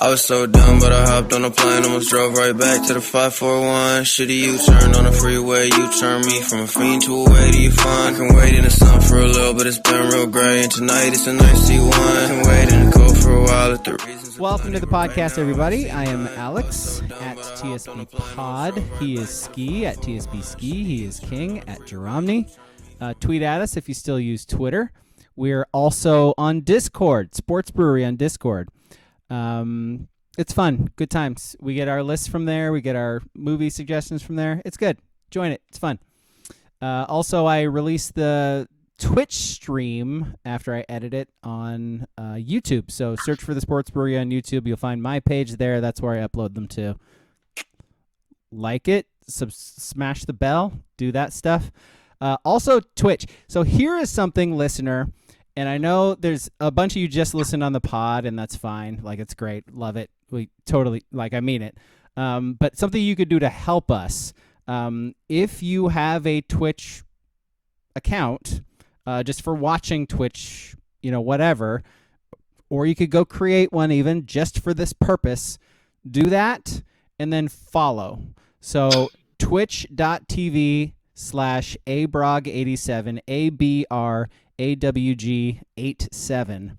I was so dumb, but I hopped on a plane, almost drove right back to the 541. Shitty U-turn on the freeway, you turn me from a fiend to a way to you fun. I can wait in the sun for a little, but it's been real gray, and tonight it's a nice C1. I can wait in the cold for a while at the reasons. Welcome to the podcast, everybody. I am Alex at TSB Pod. He is Ski at TSB Ski. He is King at Jeromney. Tweet at us if you still use Twitter. We're also on Discord, Sports Brewery on Discord. It's fun. Good times. We get our lists from there. We get our movie suggestions from there. It's good. Join it. It's fun. Also, I released the Twitch stream after I edit it on YouTube. So search for the Sports Brewery on YouTube. You'll find my page there. That's where I upload them to. Like it. Smash the bell. Do that stuff. Also, Twitch. So here is something, listener. And I know there's a bunch of you just listen on the pod, and that's fine. Like, it's great. Love it. We totally, I mean it. But something you could do to help us, if you have a Twitch account, just for watching Twitch, whatever, or you could go create one even just for this purpose, do that, and then follow. So, twitch.tv/abrog87, ABRAWG87.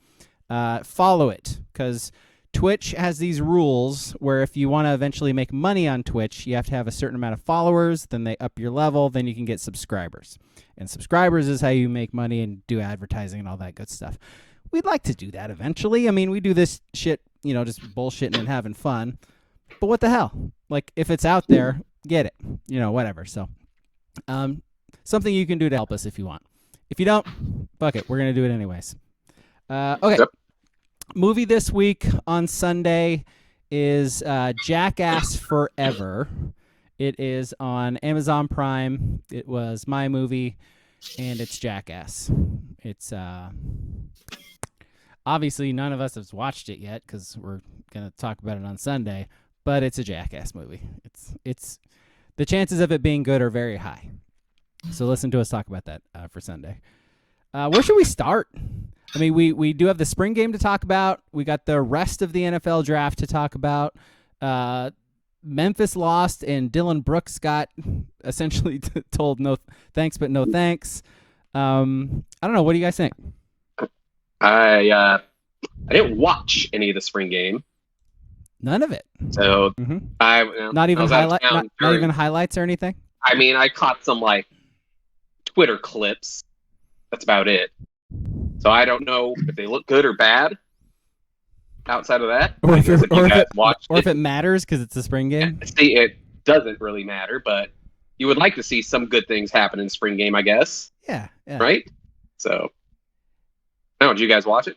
Follow it, because Twitch has these rules where if you want to eventually make money on Twitch, you have to have a certain amount of followers, then they up your level, then you can get subscribers. And subscribers is how you make money and do advertising and all that good stuff. We'd like to do that eventually. I mean, we do this shit, just bullshitting and having fun. But what the hell? Like, if it's out there, get it. Whatever. So, something you can do to help us if you want. If you don't, fuck it. We're going to do it anyways. Okay. Yep. Movie this week on Sunday is Jackass Forever. It is on Amazon Prime. It was my movie, and it's Jackass. It's obviously none of us has watched it yet because we're going to talk about it on Sunday, but it's a Jackass movie. It's the chances of it being good are very high. So listen to us talk about that for Sunday. Where should we start? I mean, we do have the spring game to talk about. We got the rest of the NFL draft to talk about. Memphis lost, and Dylan Brooks got essentially told no thanks, but no thanks. I don't know. What do you guys think? I didn't watch any of the spring game. None of it. So not even highlights or anything. I mean, I caught some Twitter clips. That's about it. So I don't know if they look good or bad. Outside of that, or if it matters because it's a spring game. See, it doesn't really matter, but you would like to see some good things happen in spring game, I guess. Yeah. Right. So, did you guys watch it?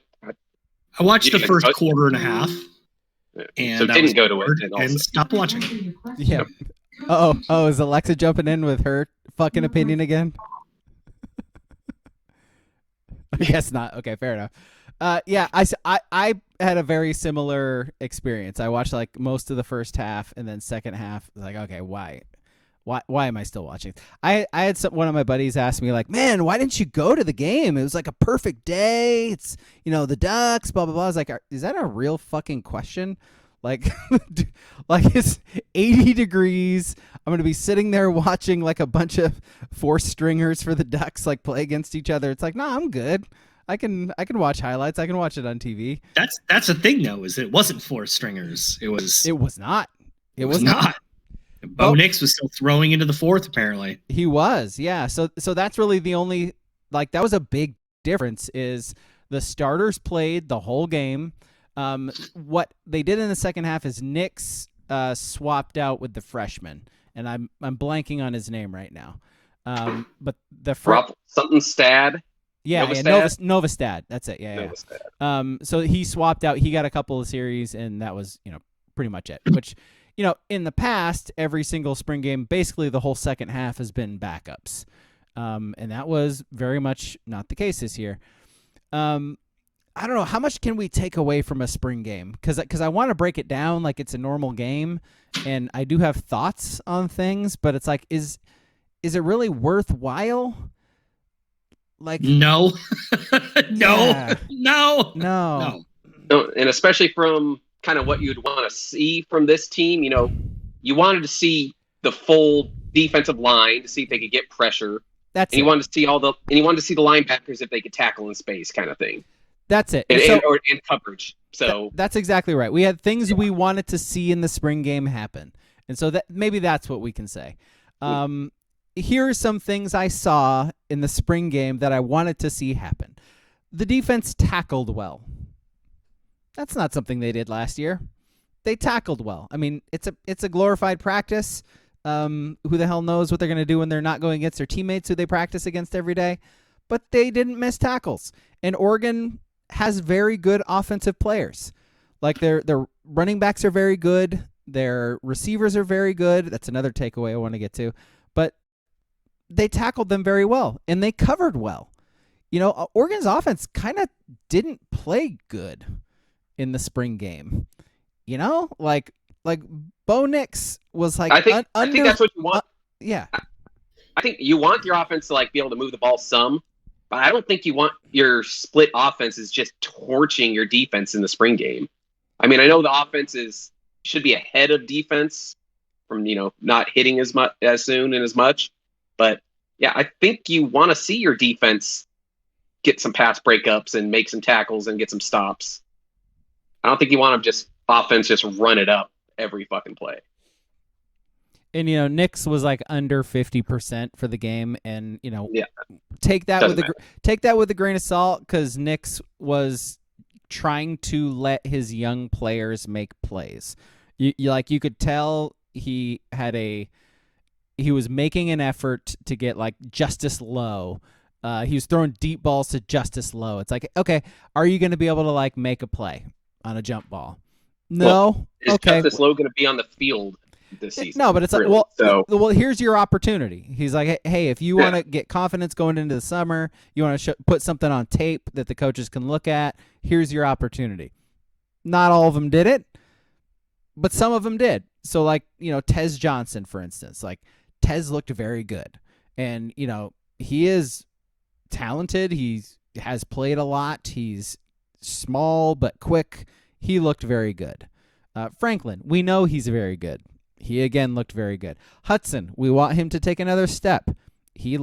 I watched the first quarter and a half, and so didn't go to it and stopped watching. Yeah. Oh, is Alexa jumping in with her fucking opinion again? I guess not. Okay, fair enough. Yeah, I had a very similar experience. I watched most of the first half, and then second half, okay, why am I still watching? I had one of my buddies ask me man, why didn't you go to the game? It was a perfect day. It's the Ducks, blah blah blah. I was like, is that a real fucking question? It's 80 degrees. I'm gonna be sitting there watching a bunch of four stringers for the Ducks play against each other. It's nah, I'm good. I can watch highlights. I can watch it on TV. That's the thing though, is it wasn't four stringers. It was not. It was not. Bo Nix was still throwing into the fourth, apparently. He was, yeah. So that's really the only that was a big difference, is the starters played the whole game. What they did in the second half is Nix swapped out with the freshman, and I'm blanking on his name right now. But the something Stad. Yeah, Novastad. That's it. Yeah. So he swapped out. He got a couple of series, and that was pretty much it. Which in the past, every single spring game, basically the whole second half has been backups, and that was very much not the case this year. I don't know, how much can we take away from a spring game? Because I want to break it down like it's a normal game, and I do have thoughts on things, but it's is it really worthwhile? No. No, and especially from kind of what you'd want to see from this team. You know, you wanted to see the full defensive line to see if they could get pressure. That's and you wanted to see you wanted to see the linebackers if they could tackle in space, kind of thing. That's it. And coverage. So that's exactly right. We had things we wanted to see in the spring game happen, and so that maybe that's what we can say. Here are some things I saw in the spring game that I wanted to see happen. The defense tackled well. That's not something they did last year. They tackled well. I mean, it's a glorified practice. Who the hell knows what they're going to do when they're not going against their teammates who they practice against every day? But they didn't miss tackles. And Oregon has very good offensive players. Like their running backs are very good. Their receivers are very good. That's another takeaway I want to get to. But they tackled them very well, and they covered well. You know, Oregon's offense kind of didn't play good in the spring game. You know, like Bo Nix was like I think that's what you want. Yeah. I think you want your offense to like be able to move the ball some, but I don't think you want your split offenses just torching your defense in the spring game. I mean, I know the offense should be ahead of defense from, you know, not hitting as soon and as much. But yeah, I think you want to see your defense get some pass breakups and make some tackles and get some stops. I don't think you want to offense just run it up every fucking play. And, you know, Nix was like under 50% for the game. And, you know, take that with a grain of salt, because Nix was trying to let his young players make plays. You could tell he was making an effort to get like Justice Lowe. He was throwing deep balls to Justice Lowe. It's like, okay, are you going to be able to like make a play on a jump ball? No. Well, is okay. Justice Lowe going to be on the field this season? No, but it's really? well, here's your opportunity. He's like, hey, if you want to get confidence going into the summer, you want to put something on tape that the coaches can look at, here's your opportunity. Not all of them did it, but some of them did. So, like, you know, Tez Johnson, for instance, like Tez looked very good. And, you know, he is talented. He has played a lot. He's small but quick. He looked very good. Franklin, we know he's very good. He again looked very good. Hudson, we want him to take another step. He had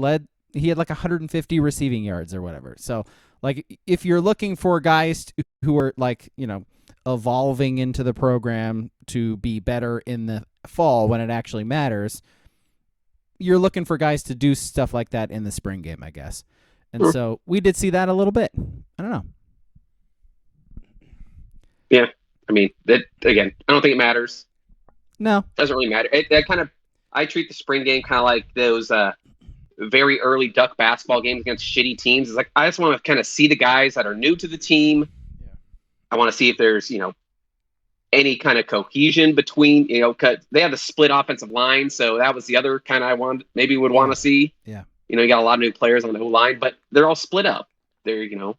like 150 receiving yards or whatever. So, like, if you're looking for guys who are like, you know, evolving into the program to be better in the fall when it actually matters, you're looking for guys to do stuff like that in the spring game, I guess. And so we did see that a little bit. I don't know. Yeah. I mean, again, I don't think it matters. No. It doesn't really matter. I treat the spring game kind of like those very early Duck basketball games against shitty teams. It's like, I just want to kind of see the guys that are new to the team. Yeah. I want to see if there's, you know, any kind of cohesion between, you know, cause they have the split offensive line. So that was the other kind of want to see. Yeah. You know, you got a lot of new players on the O-line, but they're all split up. They're, you know,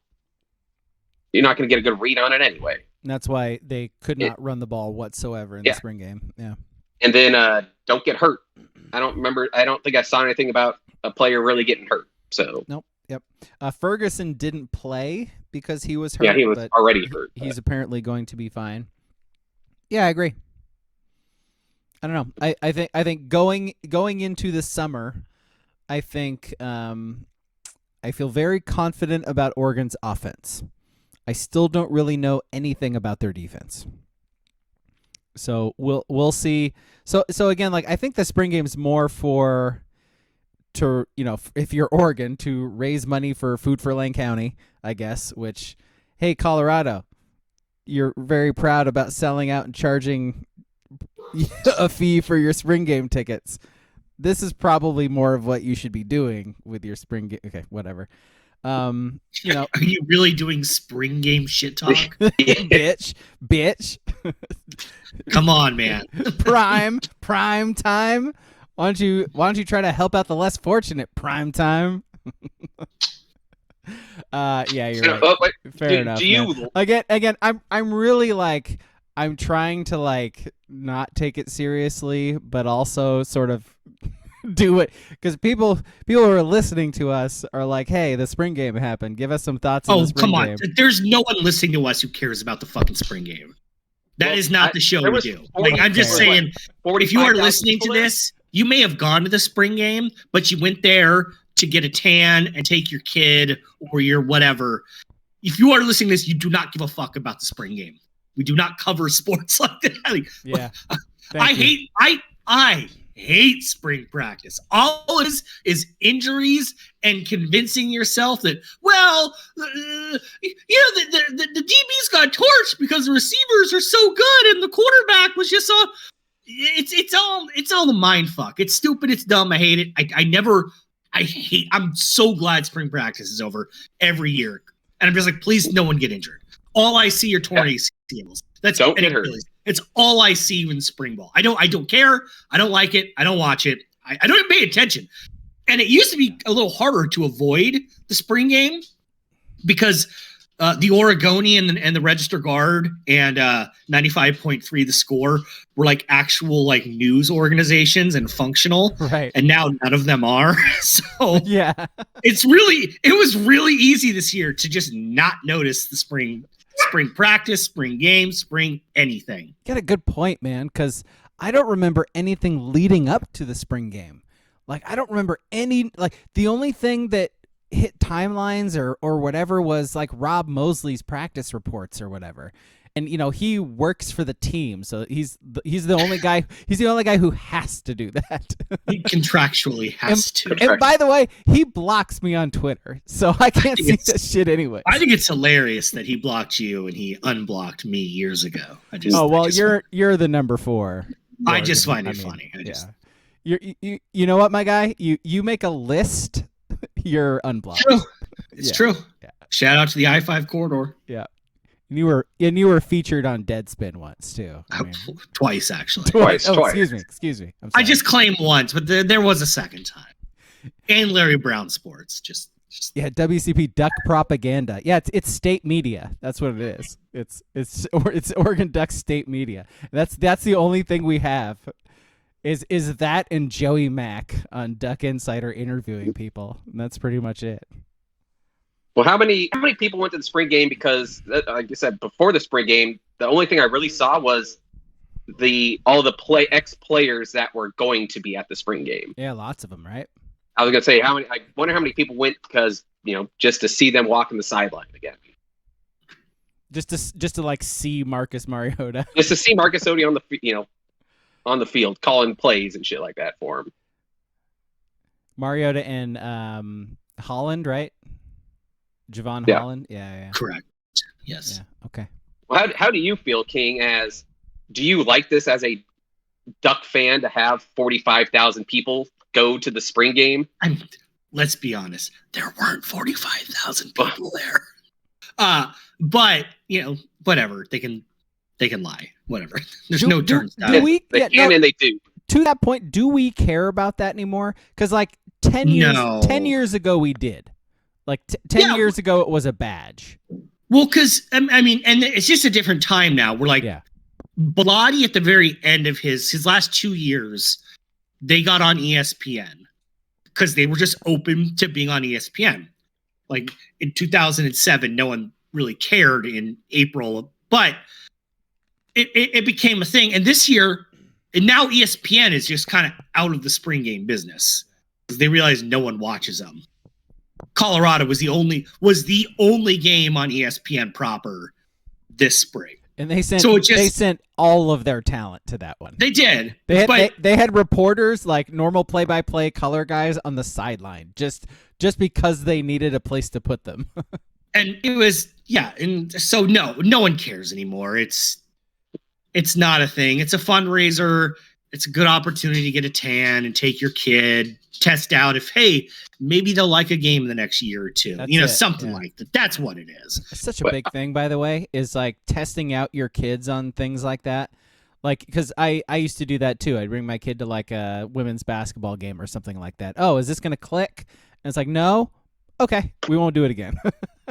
you're not going to get a good read on it anyway. And that's why they could not run the ball whatsoever in the spring game. Yeah. And then don't get hurt. I don't think I saw anything about a player really getting hurt. So nope. Yep. Ferguson didn't play because he was hurt. Yeah, he was already hurt. He's apparently going to be fine. Yeah, I agree. I don't know. I think going into the summer, I think I feel very confident about Oregon's offense. I still don't really know anything about their defense. So we'll see. So again, like, I think the spring game is more to, you know, if you're Oregon, to raise money for Food for Lane County, I guess, which, hey, Colorado, you're very proud about selling out and charging a fee for your spring game tickets. This is probably more of what you should be doing with your spring game. Okay, whatever. You know, are you really doing spring game shit talk? bitch. Come on, man. prime time. Why don't you try to help out the less fortunate? Prime time. Yeah, you're right. Fair enough. Again, I'm really like, I'm trying to like not take it seriously, but also sort of do it, because people who are listening to us are like, hey, the spring game happened. Give us some thoughts on the spring game. There's no one listening to us who cares about the fucking spring game. That is not the show we do. Like, I'm just saying, if you are listening to this, you may have gone to the spring game, but you went there to get a tan and take your kid or your whatever. If you are listening to this, you do not give a fuck about the spring game. We do not cover sports like that. Like, yeah. I hate spring practice. All it is injuries and convincing yourself that, well, the DBs got torched because the receivers are so good and the quarterback was just so. It's all the mind fuck. It's stupid. It's dumb. I hate it. I'm so glad spring practice is over every year, and I'm just like, please, no one get injured. All I see are torn ACLs. Don't get hurt. It's all I see in spring ball. I don't care. I don't like it. I don't watch it. I don't even pay attention. And it used to be a little harder to avoid the spring game because the Oregonian and the Register Guard and 95.3 The Score were like actual like news organizations and functional. Right. And now none of them are. So yeah, it was really easy this year to just not notice the spring practice, spring games, spring anything. You got a good point, man, because I don't remember anything leading up to the spring game. Like, I don't remember any, like, the only thing that hit timelines or whatever was like Rob Mosley's practice reports or whatever. And, you know, he works for the team, so he's the only guy. He's the only guy who has to do that. He contractually has to. And by the way, he blocks me on Twitter, so I can't see this shit anyway. I think it's hilarious that he blocked you and he unblocked me years ago. You're the number 4. I just find it funny. You know what, my guy? You make a list. You're unblocked. It's true. Yeah. Shout out to the I-5 corridor. Yeah. You were featured on Deadspin once too. Twice actually. Twice. Excuse me. I just claimed once, but there was a second time. And Larry Brown Sports, just yeah, WCP Duck Propaganda. Yeah, it's state media. That's what it is. It's Oregon Duck state media. That's the only thing we have. Is that and Joey Mack on Duck Insider interviewing people. And that's pretty much it. Well, how many people went to the spring game? Because, like I said, before the spring game, the only thing I really saw was all the ex-players that were going to be at the spring game. Yeah, lots of them, right? I was going to say, I wonder how many people went because, you know, just to see them walking the sideline again. Just to like see Marcus Mariota. Just to see Marcus Mariota on the field, calling plays and shit like that for him. Mariota and Holland, right? Javon Holland? Yeah. Correct. Yes. Yeah. Okay. Well, how do you feel, King, do you like this as a Duck fan to have 45,000 people go to the spring game? Let's be honest. There weren't 45,000 people there. But, you know, whatever. They can lie. Whatever. There's no turns down. They can and they do. To that point, do we care about that anymore? Because like 10 years ago we did. Like 10 years ago it was a badge. Well, because I mean, and it's just a different time now. We're like, Bilotti at the very end of his last 2 years, they got on ESPN because they were just open to being on ESPN. Like in 2007, no one really cared in April, but it became a thing. And this year, and now ESPN is just kind of out of the spring game business because they realize no one watches them. Colorado was the only game on ESPN proper this spring. And they sent all of their talent to that one. They did. They had reporters, like normal play-by-play color guys, on the sideline just because they needed a place to put them. And it was and so no one cares anymore. It's not a thing. It's a fundraiser. It's a good opportunity to get a tan and take your kid, test out if, hey, maybe they'll like a game in the next year or two. Something like that. That's what it is. It's such a big thing, by the way, is like testing out your kids on things like that. Like, because I used to do that too. I'd bring my kid to like a women's basketball game or something like that. Oh, is this going to click? And it's like, no. Okay, we won't do it again.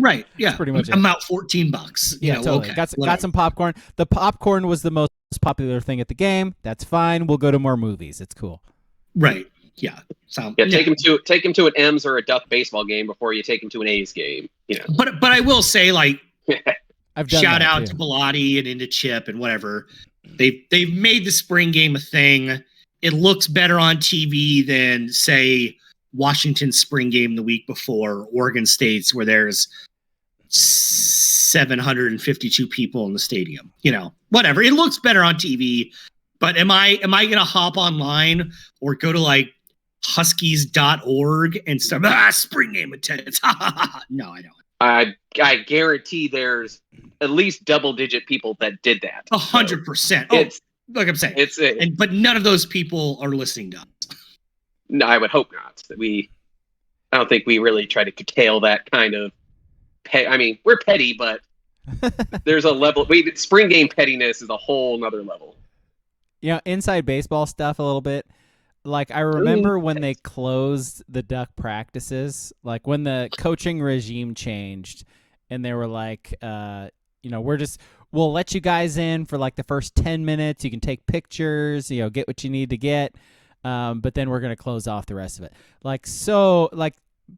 Right. Yeah. That's pretty much I'm out $14. Yeah, totally. Okay, got some popcorn. The popcorn was the most popular thing at the game. That's fine. We'll go to more movies. It's cool. Right. Yeah. Take him to an M's or a Duck baseball game before you take him to an A's game. You know. But I will say, like, I've done shout that out too. to Bilotti and into Chip and whatever. They've made the spring game a thing. It looks better on TV than, say, Washington's spring game the week before, Oregon State's, where there's 752 people in the stadium. Whatever. It looks better on TV. But am I gonna hop online or go to like Huskies.org and start spring game attendance? No, I don't. I guarantee there's at least double-digit people that did that. 100%. It's like I'm saying, but none of those people are listening to us. No, I would hope not. I don't think we really try to curtail that kind of. I mean, we're petty, but there's a level. Spring game pettiness is a whole nother level. Inside baseball stuff a little bit. Like, I remember when they closed the Duck practices, like when the coaching regime changed and they were like, we'll let you guys in for like the first 10 minutes. You can take pictures, get what you need to get. But then we're going to close off the rest of it.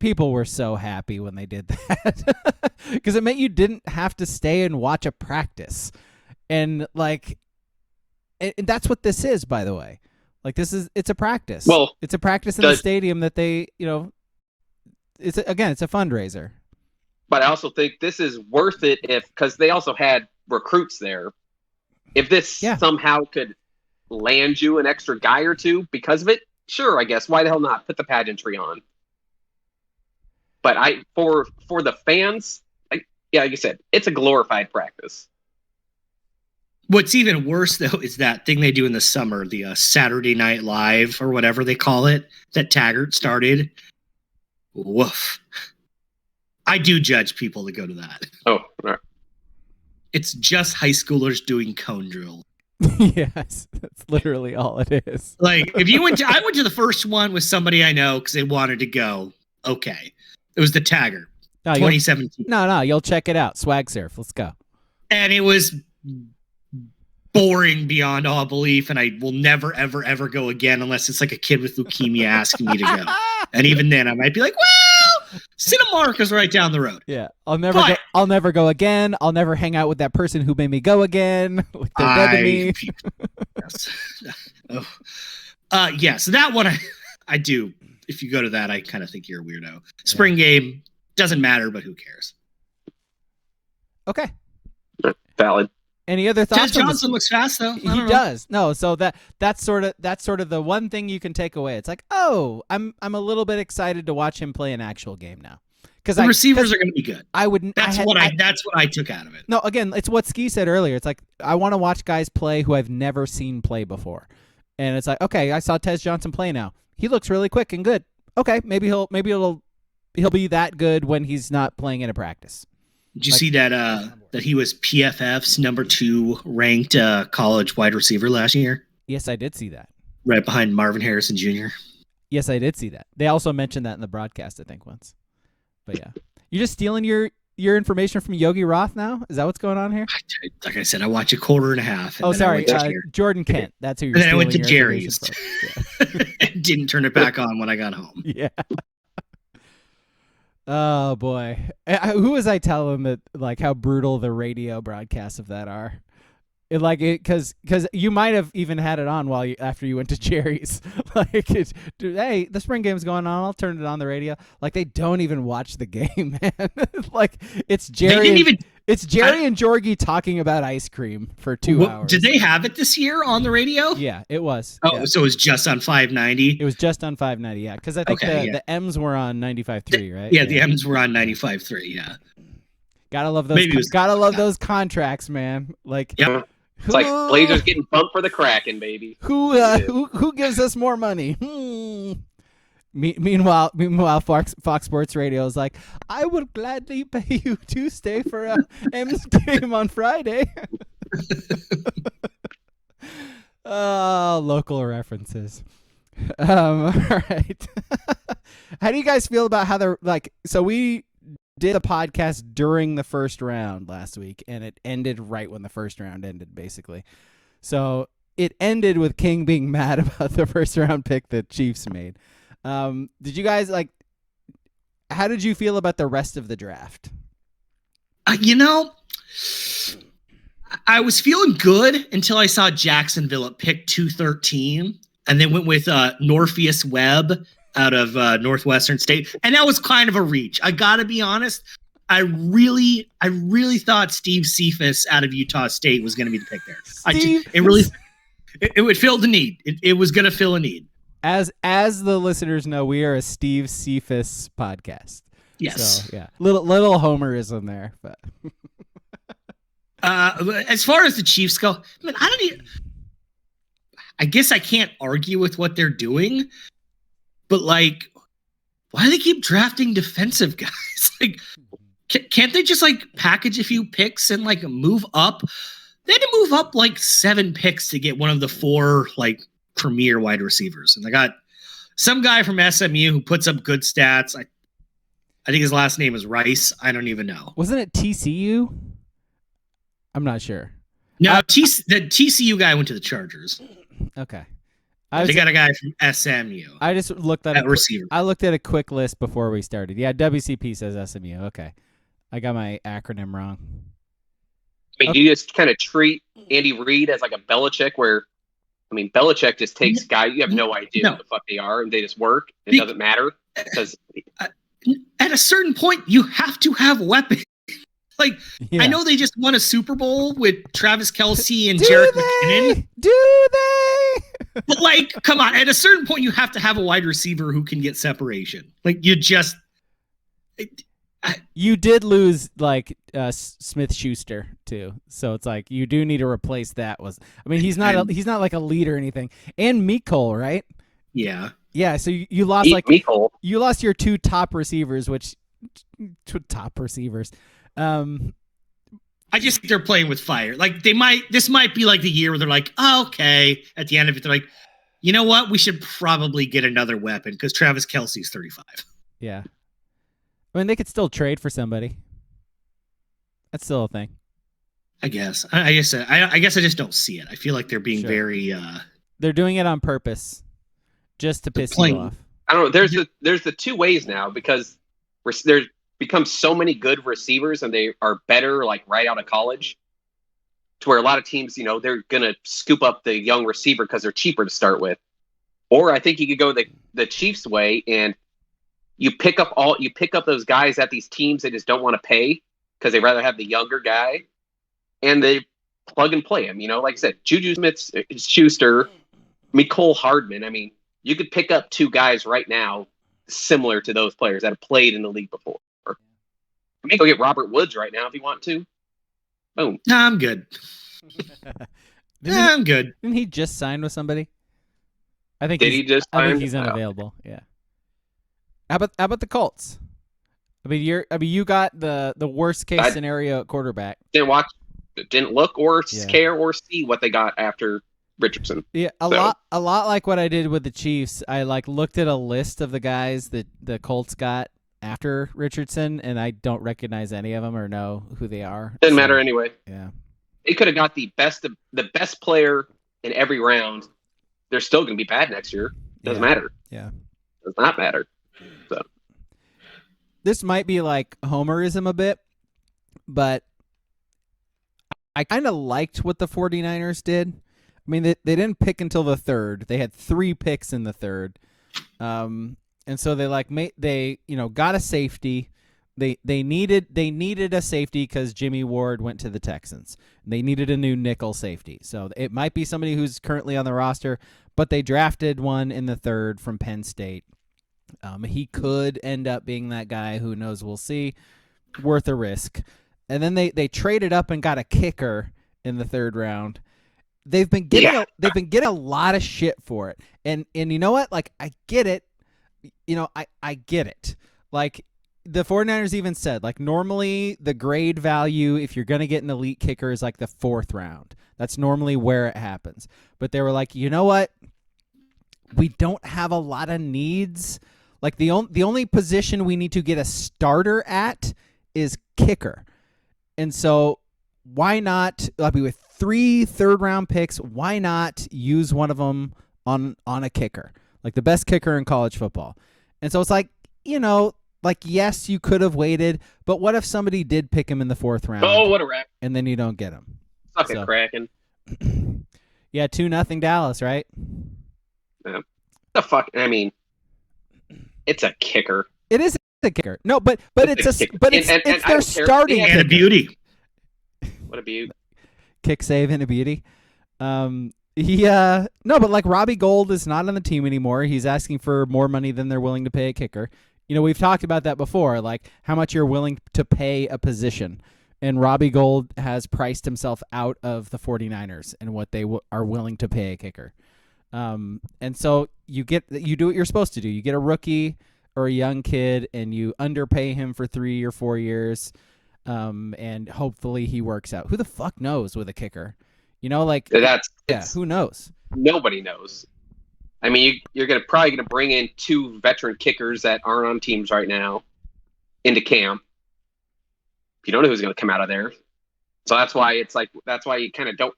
People were so happy when they did that because it meant you didn't have to stay and watch a practice. And and that's what this is, by the way. It's a practice. Well, it's a practice in the stadium that they, it's a fundraiser. But I also think this is worth it because they also had recruits there. If this somehow could land you an extra guy or two because of it, sure, I guess. Why the hell not? Put the pageantry on. But for the fans, like you said, it's a glorified practice. What's even worse, though, is that thing they do in the summer, the Saturday Night Live or whatever they call it, that Taggart started. Woof. I do judge people that go to that. Oh, all right. It's just high schoolers doing cone drill. Yes, that's literally all it is. Like, if you I went to the first one with somebody I know because they wanted to go. Okay. It was the Taggart, 2017. No, you'll check it out. Swag Surf, let's go. And it was boring beyond all belief, and I will never, ever, ever go again unless it's like a kid with leukemia asking me to go. And even then, I might be like, well, Cinemark is right down the road. Yeah, I'll never go again. I'll never hang out with that person who made me go again. They're dead to me. Yes. So that one I do. If you go to that, I kind of think you're a weirdo. Spring game doesn't matter, but who cares? Okay. Valid. Any other thoughts? Ted Johnson looks fast though. He does. No, so that's sort of the one thing you can take away. It's like, oh, I'm a little bit excited to watch him play an actual game now. Because the receivers are going to be good. That's what I took out of it. No, again, it's what Ski said earlier. It's like I want to watch guys play who I've never seen play before, and it's like, okay, I saw Ted Johnson play now. He looks really quick and good. Okay, maybe he'll be that good when he's not playing in a practice. Did you see that he was PFF's number 2 ranked college wide receiver last year? Yes, I did see that. Right behind Marvin Harrison Jr. Yes, I did see that. They also mentioned that in the broadcast, I think, once. But yeah, you're just stealing your information from Yogi Roth now? Is that what's going on here? Like I said, I watch a quarter and a half. Oh, sorry, Jordan Kent. That's who you're. And then stealing I went to your Jerry's. Yeah. And didn't turn it back on when I got home. Yeah. Oh boy, who was I telling that like how brutal the radio broadcasts of that are? Because you might have even had it on after you went to Jerry's. Hey, the spring game's going on. I'll turn it on the radio. Like they don't even watch the game, man. Like it's Jerry. It's Jerry and Jorgie talking about ice cream for 2 hours. Did they have it this year on the radio? Yeah, it was. Oh, yeah. So it was just on 590? It was just on 590, yeah. Because I think the M's were on 95.3, right? Yeah, the M's were on 95.3, yeah. Gotta love those those contracts, man. Like, yep. It's like Blazers getting bumped for the Kraken, baby. Who gives us more money? Meanwhile, Fox Sports Radio is like, I would gladly pay you to stay for a M's game on Friday. Oh, local references. All right. How do you guys feel about how they're like? So we did a podcast during the first round last week, and it ended right when the first round ended, basically. So it ended with King being mad about the first round pick that Chiefs made. Did you guys how did you feel about the rest of the draft? I was feeling good until I saw Jacksonville at pick 213, and then went with Norpheus Webb out of Northwestern State, and that was kind of a reach. I got to be honest. I really thought Steve Cephas out of Utah State was going to be the pick there. It would fill the need. It was going to fill a need. As the listeners know, we are a Steve Cephas podcast. Yes. So, yeah. Little homerism there, but. As far as the Chiefs go, I guess I can't argue with what they're doing, but like, why do they keep drafting defensive guys? Like, can't they just like package a few picks and like move up? They had to move up like 7 picks to get one of the 4 like premier wide receivers, and they got some guy from SMU who puts up good stats. I think his last name is Rice. I don't even know. Wasn't it TCU? I'm not sure. No, the TCU guy went to the Chargers. Okay. They got a guy from SMU. I just looked at a receiver. I looked at a quick list before we started. Yeah, WCP says SMU. Okay. I got my acronym wrong. I mean, do you just kind of treat Andy Reid as like a Belichick where, I mean, Belichick just takes guys, you have no idea what the fuck they are, and they just work. It doesn't matter. Because at a certain point, you have to have weapons. Like, yeah. I know they just won a Super Bowl with Travis Kelce and Jerick McKinnon. Do they? But, like, come on. At a certain point, you have to have a wide receiver who can get separation. Like, you just... You did lose, like, Smith-Schuster, too. So it's like, you do need to replace that. I mean, he's not like a lead or anything. And Mecole, right? Yeah. Yeah, so you lost, like... Mecole. You lost your 2 top receivers, which... 2 top receivers. I just think they're playing with fire. Like this might be like the year where they're like, oh, okay. At the end of it, they're like, you know what? We should probably get another weapon because Travis Kelce's 35. Yeah. I mean, they could still trade for somebody. That's still a thing. I guess. I guess I just don't see it. I feel like they're being very. They're doing it on purpose, just to piss you off. I don't know. There's the 2 ways now because there's become so many good receivers and they are better like right out of college to where a lot of teams, they're going to scoop up the young receiver because they're cheaper to start with. Or I think you could go the Chiefs way and you pick up those guys at these teams they just don't want to pay because they rather have the younger guy and they plug and play him. Like I said, Juju Smith-Schuster, Mecole Hardman. I mean, you could pick up 2 guys right now similar to those players that have played in the league before. I may go get Robert Woods right now if you want to. Boom. Nah, I'm good. I'm good. Didn't he just sign with somebody? I think he just I think signed? he's unavailable. Yeah. How about the Colts? I mean, you got the worst case scenario at quarterback. Didn't look or care or see what they got after Richardson. Yeah, a lot like what I did with the Chiefs. I looked at a list of the guys that the Colts got after Richardson, and I don't recognize any of them or know who they are. Doesn't matter anyway. Yeah, they could have got the best player in every round. They're still going to be bad next year. Doesn't matter. Yeah, does not matter. So this might be like homerism a bit, but I kind of liked what the 49ers did. I mean, they didn't pick until the 3rd. They had 3 picks in the 3rd. And so they got a safety. They needed a safety because Jimmy Ward went to the Texans. They needed a new nickel safety. So it might be somebody who's currently on the roster, but they drafted one in the 3rd from Penn State. He could end up being that guy. Who knows? We'll see. Worth a risk. And then they traded up and got a kicker in the 3rd round. They've been getting a lot of shit for it. And you know what? Like, I get it. I get it. Like, the 49ers even said, like, normally the grade value, if you're going to get an elite kicker, is like the 4th round. That's normally where it happens. But they were like, you know what? We don't have a lot of needs. Like, the only position we need to get a starter at is kicker. And so why not, with 3 third-round picks, why not use one of them on a kicker? Like the best kicker in college football. And so it's like, Like, yes, you could have waited, but what if somebody did pick him in the 4th round? Oh, what a wreck. And then you don't get him. Suck it, Kraken. Yeah, 2-0 Dallas, right? Yeah. The fuck? I mean, it's a kicker. It is a kicker. No, but it's their starting and a beauty. What a beauty. Kick save and a beauty. No, but like Robbie Gould is not on the team anymore. He's asking for more money than they're willing to pay a kicker. You know, we've talked about that before, like how much you're willing to pay a position. And Robbie Gould has priced himself out of the 49ers and what they are willing to pay a kicker. And so you do what you're supposed to do. You get a rookie or a young kid and you underpay him for 3 or 4 years. And hopefully he works out. Who the fuck knows with a kicker? You know, like, who knows? Nobody knows. I mean, you're probably gonna bring in 2 veteran kickers that aren't on teams right now into camp. You don't know who's gonna come out of there, so that's why you kind of don't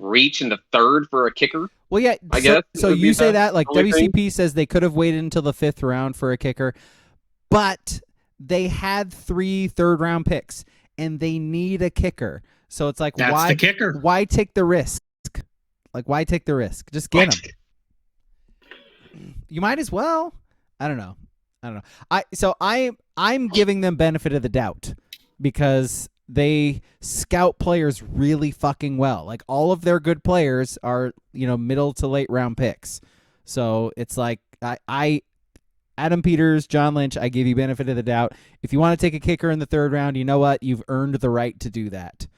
reach in the 3rd for a kicker. Well, yeah, I guess. So you say that, like WCP says they could have waited until the 5th round for a kicker, but they had 3 third-round picks and they need a kicker. So it's like, that's the kicker. Why take the risk? Like, why take the risk? Just get him. You might as well. I don't know. I'm giving them benefit of the doubt because they scout players really fucking well. Like, all of their good players are, middle to late round picks. So it's like Adam Peters, John Lynch, I give you benefit of the doubt. If you want to take a kicker in the 3rd round, you know what? You've earned the right to do that.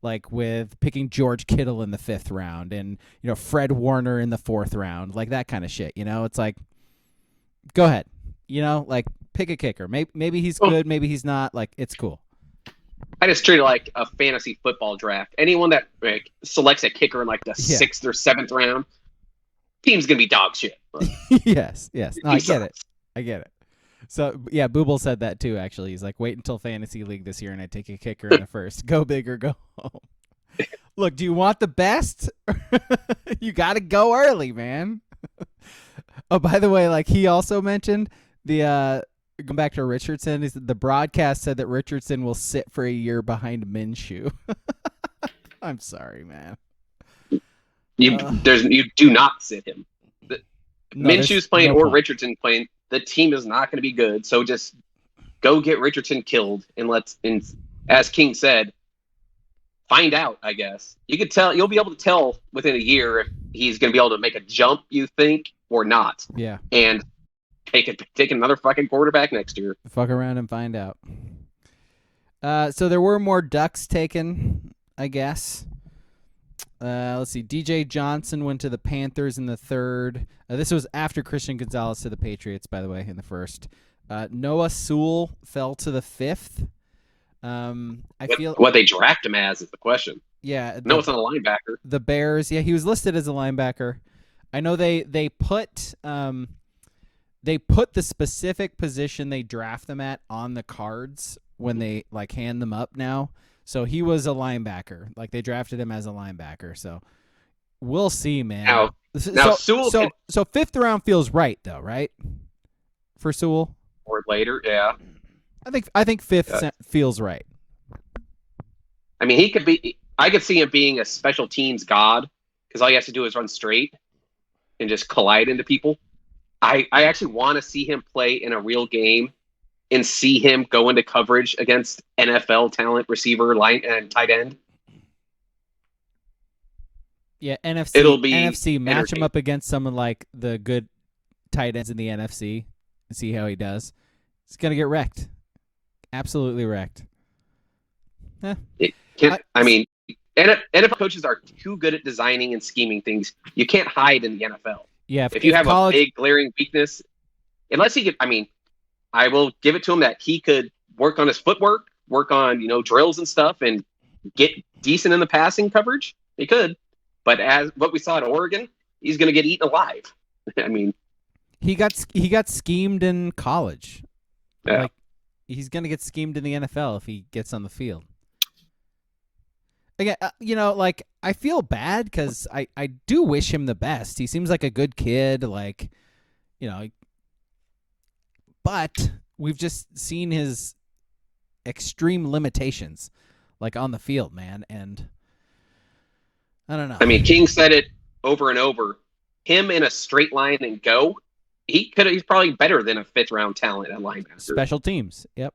Like with picking George Kittle in the 5th round and, Fred Warner in the 4th round, like that kind of shit. It's like, go ahead, like pick a kicker. Maybe he's good. Maybe he's not. Like, it's cool. I just treat it like a fantasy football draft. Anyone that selects a kicker in like the 6th or 7th round, team's going to be dog shit. Yes. No, I get it. So, yeah, Booble said that too, actually. He's like, wait until Fantasy League this year and I take a kicker in the 1st. Go big or go home. Look, do you want the best? You got to go early, man. Oh, by the way, like he also mentioned, going back to Richardson, the broadcast said that Richardson will sit for a year behind Minshew. I'm sorry, man. You do not sit him. Minshew's playing or Richardson playing. The team is not going to be good, so just go get Richardson killed and as King said, find out. I guess you'll be able to tell within a year if he's going to be able to make a jump, you think, or not. Yeah, and take another fucking quarterback next year. Fuck around and find out. So there were more Ducks taken, I guess. Let's see. DJ Johnson went to the Panthers in the 3rd. This was after Christian Gonzalez to the Patriots, by the way, in the 1st. Noah Sewell fell to the 5th. What they draft him as is the question. Yeah. No, it's not a linebacker. The Bears. Yeah, he was listed as a linebacker. I know they put the specific position they draft them at on the cards when they like hand them up now. So he was a linebacker. Like they drafted him as a linebacker. So we'll see, man. Now Sewell. So 5th round feels right though, right? For Sewell. Or later, yeah. I think 5th feels right. I mean, I could see him being a special teams god because all he has to do is run straight and just collide into people. I actually want to see him play in a real game and see him go into coverage against NFL talent receiver, line, and tight end. Yeah, NFC. It'll be NFC. Match him up against someone like the good tight ends in the NFC and see how he does. He's gonna get wrecked. Absolutely wrecked. NFL coaches are too good at designing and scheming things. You can't hide in the NFL. Yeah, if you have a big glaring weakness, unless he could, I will give it to him that he could work on his footwork, work on, drills and stuff and get decent in the passing coverage. He could, but as what we saw at Oregon, he's going to get eaten alive. He got schemed in college. Yeah. Like, he's going to get schemed in the NFL if he gets on the field. Again, I feel bad because I do wish him the best. He seems like a good kid. Like, but we've just seen his extreme limitations, like on the field, man. And I don't know. I mean, King said it over and over. Him in a straight line and go, he's probably better than a 5th round talent at linebacker. Special teams. Yep.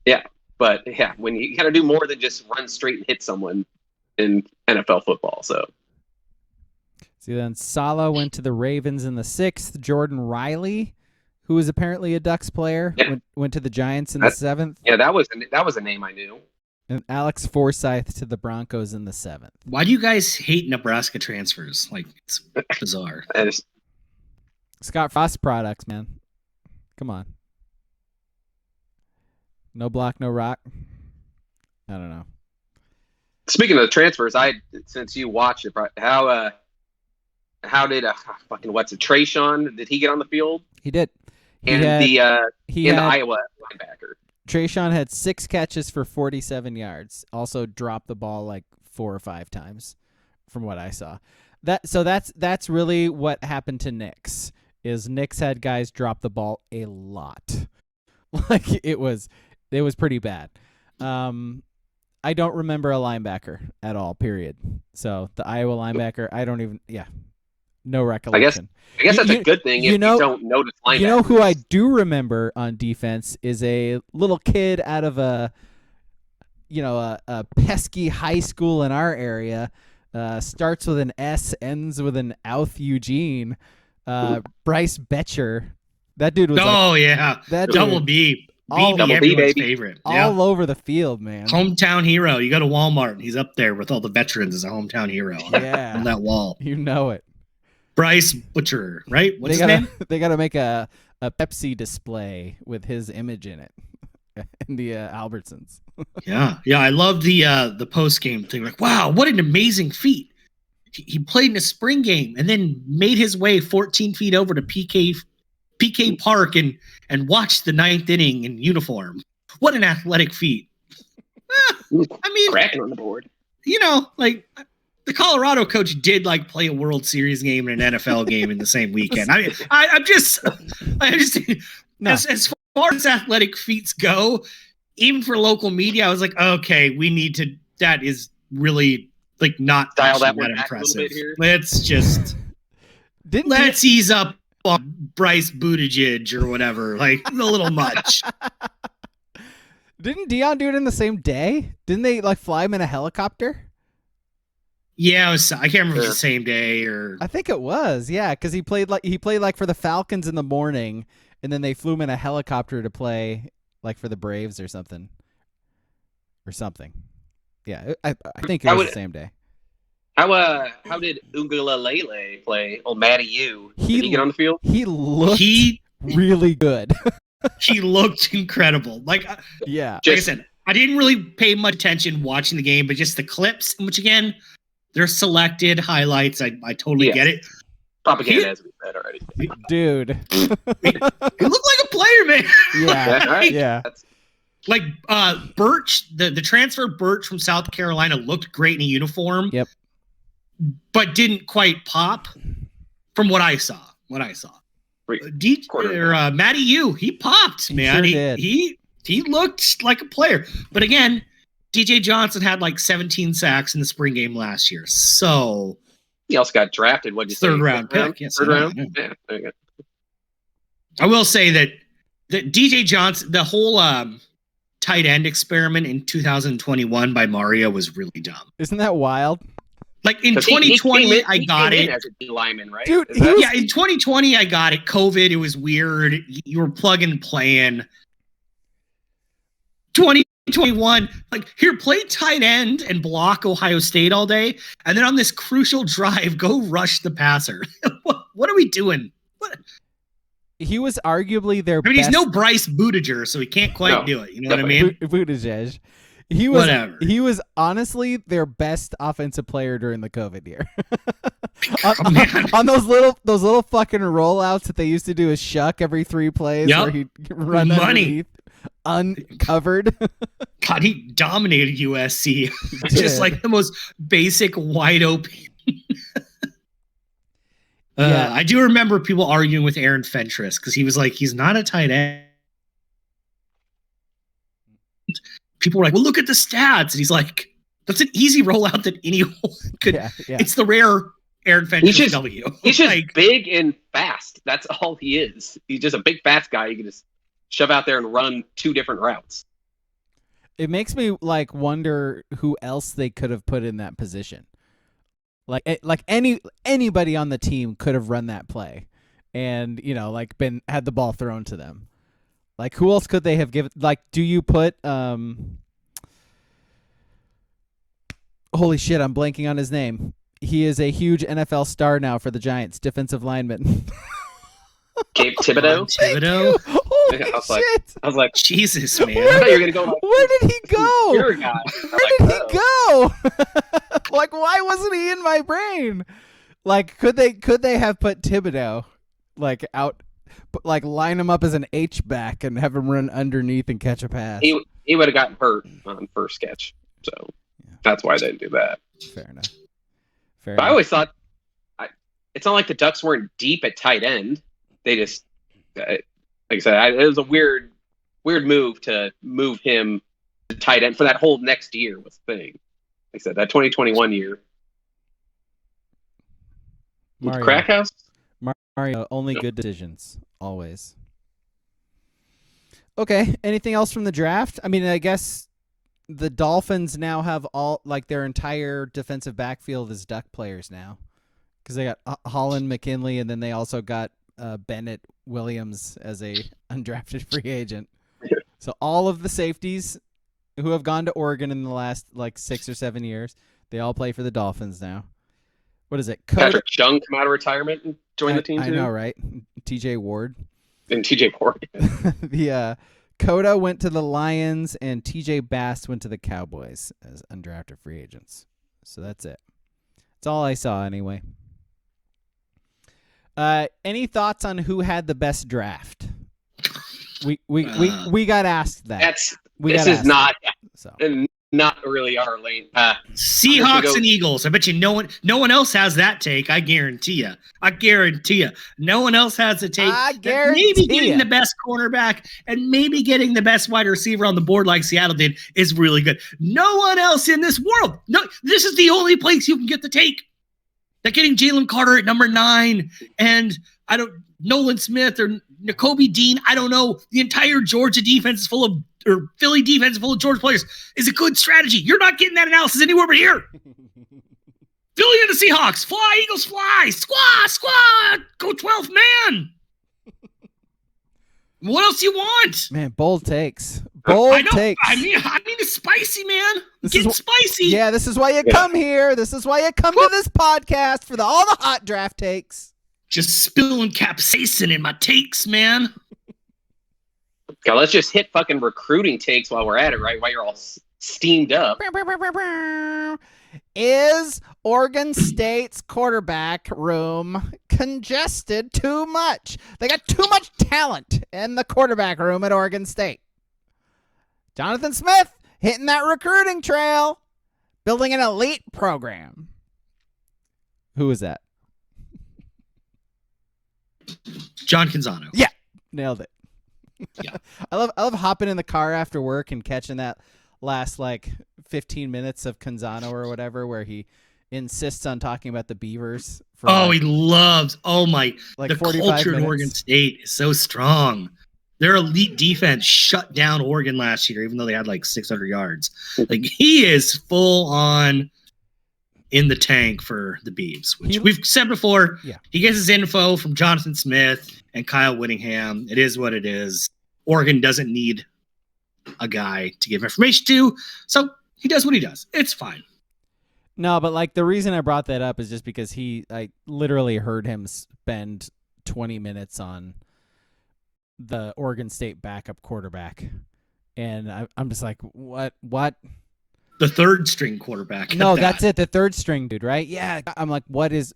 Yeah. But yeah, when you got to do more than just run straight and hit someone in NFL football. So. See, then Saleh went to the Ravens in the 6th. Jordan Riley, who was apparently a Ducks player, went to the Giants in the 7th. Yeah, that was a name I knew. And Alex Forsyth to the Broncos in the 7th. Why do you guys hate Nebraska transfers? Like, it's bizarre. Scott Frost products, man. Come on. No block, no rock. I don't know. Speaking of transfers, since you watched it, how did Trayshawn, did he get on the field? He did. The Iowa linebacker. Trayshawn had 6 catches for 47 yards. Also dropped the ball like 4 or 5 times, from what I saw. That's really what happened to Knicks. Is Knicks had guys drop the ball a lot. Like it was pretty bad. I don't remember a linebacker at all. Period. So the Iowa linebacker, no recollection. I guess that's a good thing if you don't notice linebackers. You know who I do remember on defense is a little kid out of a pesky high school in our area. Starts with an S, ends with an South Eugene. Bryce Betcher. That dude was that double B. Double B, baby. Favorite. All over the field, man. Hometown hero. You go to Walmart and he's up there with all the veterans as a hometown hero. Yeah. On that wall. You know it. Bryce Butcher, right? What's his name? They got to make a Pepsi display with his image in it in the Albertsons. Yeah. I love the post-game thing. Like, wow, what an amazing feat. He played in a spring game and then made his way 14 feet over to PK Park and watched the 9th inning in uniform. What an athletic feat. I mean, cracking on the board. Like the Colorado coach did like play a World Series game and an NFL game in the same weekend. I mean, I'm just no. As far as athletic feats go, even for local media, I was like, okay, we need to. That is really like not dial that one impressive. Back a little bit here. Let's just let's ease up on Bryce Buttigieg or whatever. Like a little much. Didn't Dion do it in the same day? Didn't they like fly him in a helicopter? Yeah, I can't remember if it was the same day or. I think it was, yeah, because he played like for the Falcons in the morning, and then they flew him in a helicopter to play like for the Braves or something. Yeah, I think it was the same day. How did Ugalele play? Oh, Matty U. Did he get on the field? He looked really good. He looked incredible. Like I said, I didn't really pay much attention watching the game, but just the clips, which again, they're selected highlights. I totally get it. Propaganda has been said already. Dude. He looked like a player, man. Yeah. Right. Yeah. Like Birch, the transfer Birch from South Carolina looked great in a uniform. Yep. But didn't quite pop from what I saw. Matty U, he popped, man. Sure did. He looked like a player. But again, DJ Johnson had like 17 sacks in the spring game last year. So he also got drafted. What'd you say? Third round pick. Yes, third round. Yeah, there you go. I will say that DJ Johnson, the whole tight end experiment in 2021 by Mario was really dumb. Isn't that wild? Like in 2020, I got it. As a D lineman, right? Dude, in 2020, I got it. COVID, it was weird. You were plug and playing. 2021, like here, play tight end and block Ohio State all day, and then on this crucial drive, go rush the passer. What are we doing? What? He was arguably their best. He's no Bryce Buttigieg, so he can't quite do it. You know what I mean? Buttigieg. He was honestly their best offensive player during the COVID year. on those little fucking rollouts that they used to do as Shuck every 3 plays where he'd run underneath, uncovered. God, he dominated USC. Just like the most basic wide open. I do remember people arguing with Aaron Fentress because he was like, he's not a tight end. people were like, well, look at the stats. And he's like, that's an easy rollout that anyone could. Yeah. It's the rare Aaron Fenton W. He's just big and fast. That's all he is. He's just a big, fast guy. You can just shove out there and run 2 different routes. It makes me like wonder who else they could have put in that position. Like anybody on the team could have run that play, and like had the ball thrown to them. Like who else could they have given? Like, do you put holy shit, I'm blanking on his name. He is a huge NFL star now for the Giants, defensive lineman. Gabe Thibodeau. Holy shit! I was like, Jesus, man. I thought you were gonna go. Like, where did he go? Your guy. Where did he go? Like, why wasn't he in my brain? Like, could they have put Thibodeau like out, like line him up as an H back and have him run underneath and catch a pass? He would have gotten hurt on first catch, so that's why they didn't do that. Fair enough. But I always thought it's not like the Ducks weren't deep at tight end. They just, like I said, it was a weird move to move him to tight end for that whole next year was the thing. Like I said, that 2021 year. Mario. Crackhouse? Mario, only good decisions, always. Okay, anything else from the draft? I mean, I guess the Dolphins now have all, like, their entire defensive backfield is Duck players now. Because they got Holland, McKinley, and then they also got Bennett Williams as a undrafted free agent. So all of the safeties who have gone to Oregon in the last like 6 or 7 years, they all play for the Dolphins now. What is it? Patrick Chung come out of retirement and join the team too? I know, right? TJ Ward. And TJ Ward. The Coda went to the Lions and TJ Bass went to the Cowboys as undrafted free agents. So that's it. That's all I saw anyway. Any thoughts on who had the best draft? We got asked that. This is not really our lane. Seahawks and Eagles. I bet you no one else has that take. I guarantee you. No one else has the take. I guarantee maybe getting the best cornerback and maybe getting the best wide receiver on the board like Seattle did is really good. No one else in this world. No, this is the only place you can get the take. That getting Jalen Carter at number 9 and Nolan Smith or Nakobe Dean, I don't know. The entire Georgia defense is full of, or Philly defense is full of Georgia players is a good strategy. You're not getting that analysis anywhere but here. Philly and the Seahawks, fly, Eagles, fly, squad, go 12th man. What else you want? Man, bold takes. Bold takes. I mean, it's spicy, man. Getting spicy. Yeah, this is why you come here. This is why you come to this podcast for all the hot draft takes. Just spilling capsaicin in my takes, man. Okay, let's just hit fucking recruiting takes while we're at it, right? While you're all steamed up. Is Oregon State's quarterback room congested too much? They got too much talent in the quarterback room at Oregon State. Jonathan Smith hitting that recruiting trail, building an elite program. Who is that? John Canzano. Yeah, nailed it. Yeah. I love hopping in the car after work and catching that last like 15 minutes of Canzano or whatever where he insists on talking about the Beavers. He loves. Oh my! Like the 45 culture minutes. in Oregon State is so strong. Their elite defense shut down Oregon last year, even though they had like 600 yards. Like he is full on in the tank for the Beavs, which we've said before. Yeah. He gets his info from Jonathan Smith and Kyle Whittingham. It is what it is. Oregon doesn't need a guy to give information to, so he does what he does. It's fine. No, but like the reason I brought that up is just because I literally heard him spend 20 minutes on the Oregon State backup quarterback, and I'm just like, what? The third string quarterback. No, that's it. The third string dude, right? Yeah. I'm like, what is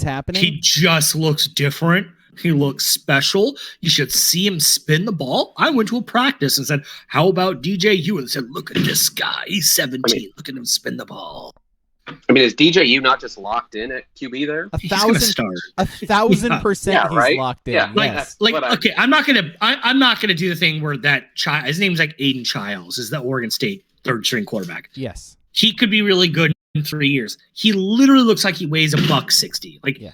happening? He just looks different. He looks special. You should see him spin the ball. I went to a practice and said, how about DJ U? And said, look at this guy. He's 17. Look at him spin the ball. I mean, is DJU not just locked in at QB there? He's gonna start. 1,000% Yeah, he's right? locked in. Yeah, Yes. Okay, I'm not gonna do the thing where that child. His name's like Aiden Childs, is the Oregon State third string quarterback. Yes. He could be really good in 3 years. He literally looks like he weighs $160. Like, Yeah.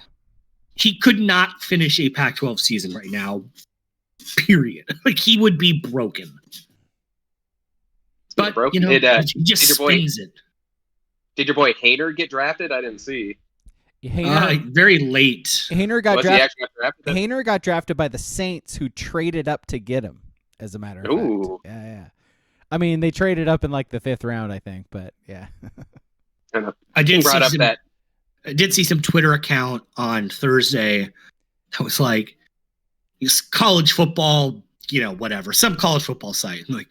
he could not finish a Pac-12 season right now. Period. Like, he would be broken. But broken. he Did just your boy- spins it. Did your boy Haener get drafted? I didn't see. Very late. Haener got Was he drafted. actually got drafted? Haener got drafted by the Saints, who traded up to get him. As a matter of Ooh. fact, yeah. I mean, they traded up in like the 5th round, I think, but yeah. I did brought up that. I did see some Twitter account on Thursday that was like, college football, whatever, some college football site. Like,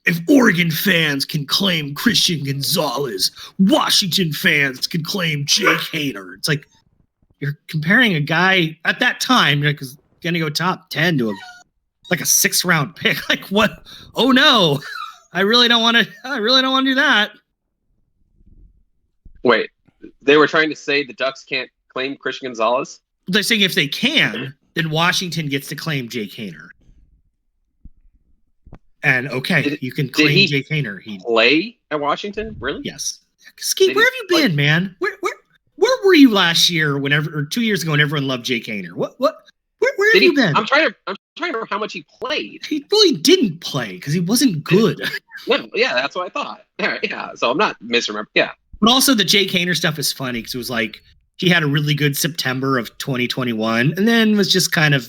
if Oregon fans can claim Christian Gonzalez, Washington fans can claim Jake Haener. It's like, you're comparing a guy at that time, because going to go top 10 to a 6th round pick. Like, what? Oh no, I really don't want to do that. Wait, they were trying to say the Ducks can't claim Christian Gonzalez? They're saying if they can, then Washington gets to claim Jake Haener. And you can claim Jake Haener. He play at Washington? Really? Yes. Ski, where have you been, man? Where were you last year? Or 2 years ago, when everyone loved Jake Haener? Where have you been? I'm trying to remember how much he played. He really didn't play because he wasn't good. No, yeah, that's what I thought. Yeah, so I'm not misremembering. Yeah. But also the Jake Haener stuff is funny because it was like he had a really good September of 2021 and then was just kind of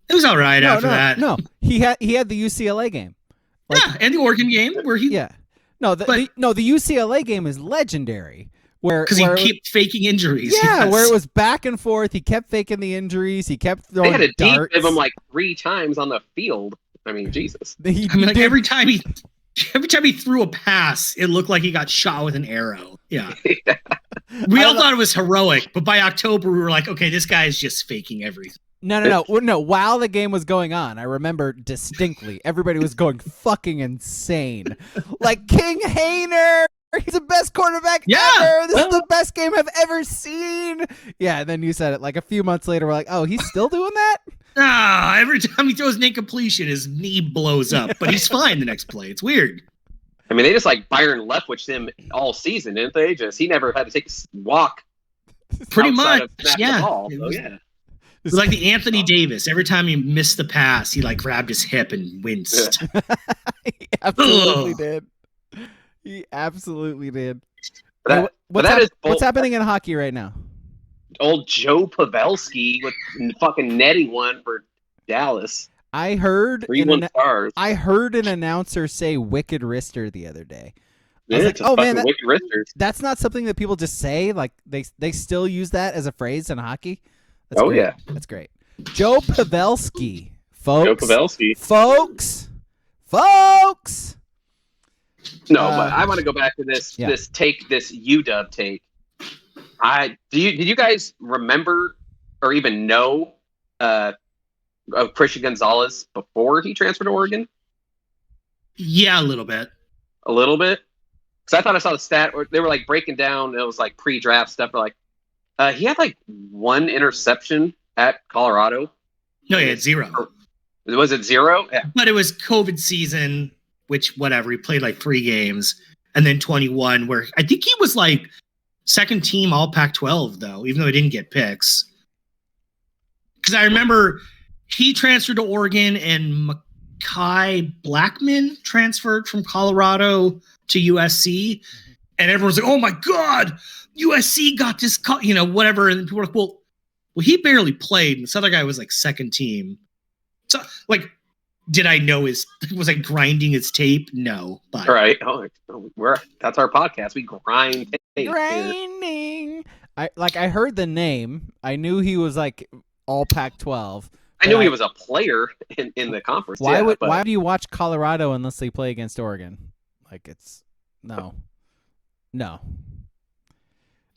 it was all right after that. No, he had the UCLA game. And the Oregon game where he the UCLA game is legendary. Because he kept faking injuries. Yeah, where it was back and forth. He kept faking the injuries. He kept throwing darts. They had to deep him like 3 times on the field. I mean, Jesus. Every time he threw a pass, it looked like he got shot with an arrow. Yeah. We all thought it was heroic, but by October we were like, okay, this guy is just faking everything. No. While the game was going on, I remember distinctly everybody was going fucking insane. Like, King Haener, he's the best quarterback ever. This is the best game I've ever seen. Yeah, and then you said it like a few months later. We're like, oh, he's still doing that? Every time he throws an incompletion, his knee blows up, but he's fine the next play. It's weird. I mean, they just like Byron Leftwich him all season, didn't they? He never had to take a walk. Pretty much, yeah. The ball, so, yeah. It was like the Anthony Davis. Every time he missed the pass, he like grabbed his hip and winced. He absolutely did. He absolutely did. What's happening in hockey right now? Old Joe Pavelski with fucking netting one for Dallas. I heard 3-1 Stars. I heard an announcer say "wicked wrister" the other day. Yeah, it's like, oh man, wicked wristers. That's not something that people just say. Like they still use that as a phrase in hockey. That's great. Yeah, that's great. Joe Pavelski, folks. Joe Pavelski, folks. No, but I want to go back to this take, this UW take. Did you guys remember or even know of Christian Gonzalez before he transferred to Oregon? Yeah, a little bit. A little bit? Because I thought I saw the stat where they were like breaking down, it was like pre-draft stuff. They're like, he had like 1 interception at Colorado. No, he had 0. Was it 0? Yeah. But it was COVID season, which whatever. He played like 3 games. And then 21, where I think he was like second team all Pac-12, though, even though he didn't get picks. Because I remember he transferred to Oregon and Mekhi Blackman transferred from Colorado to USC. And everyone's like, oh my God, USC got this, whatever. And people were like, well, he barely played. And this other guy was like second team. So, like, did I know was I grinding his tape? No. But. All right. Oh, that's our podcast. We grind tape. Grinding. I heard the name. I knew he was like all Pac-12. I knew he was a player in the conference. Why do you watch Colorado unless they play against Oregon? Like, it's no.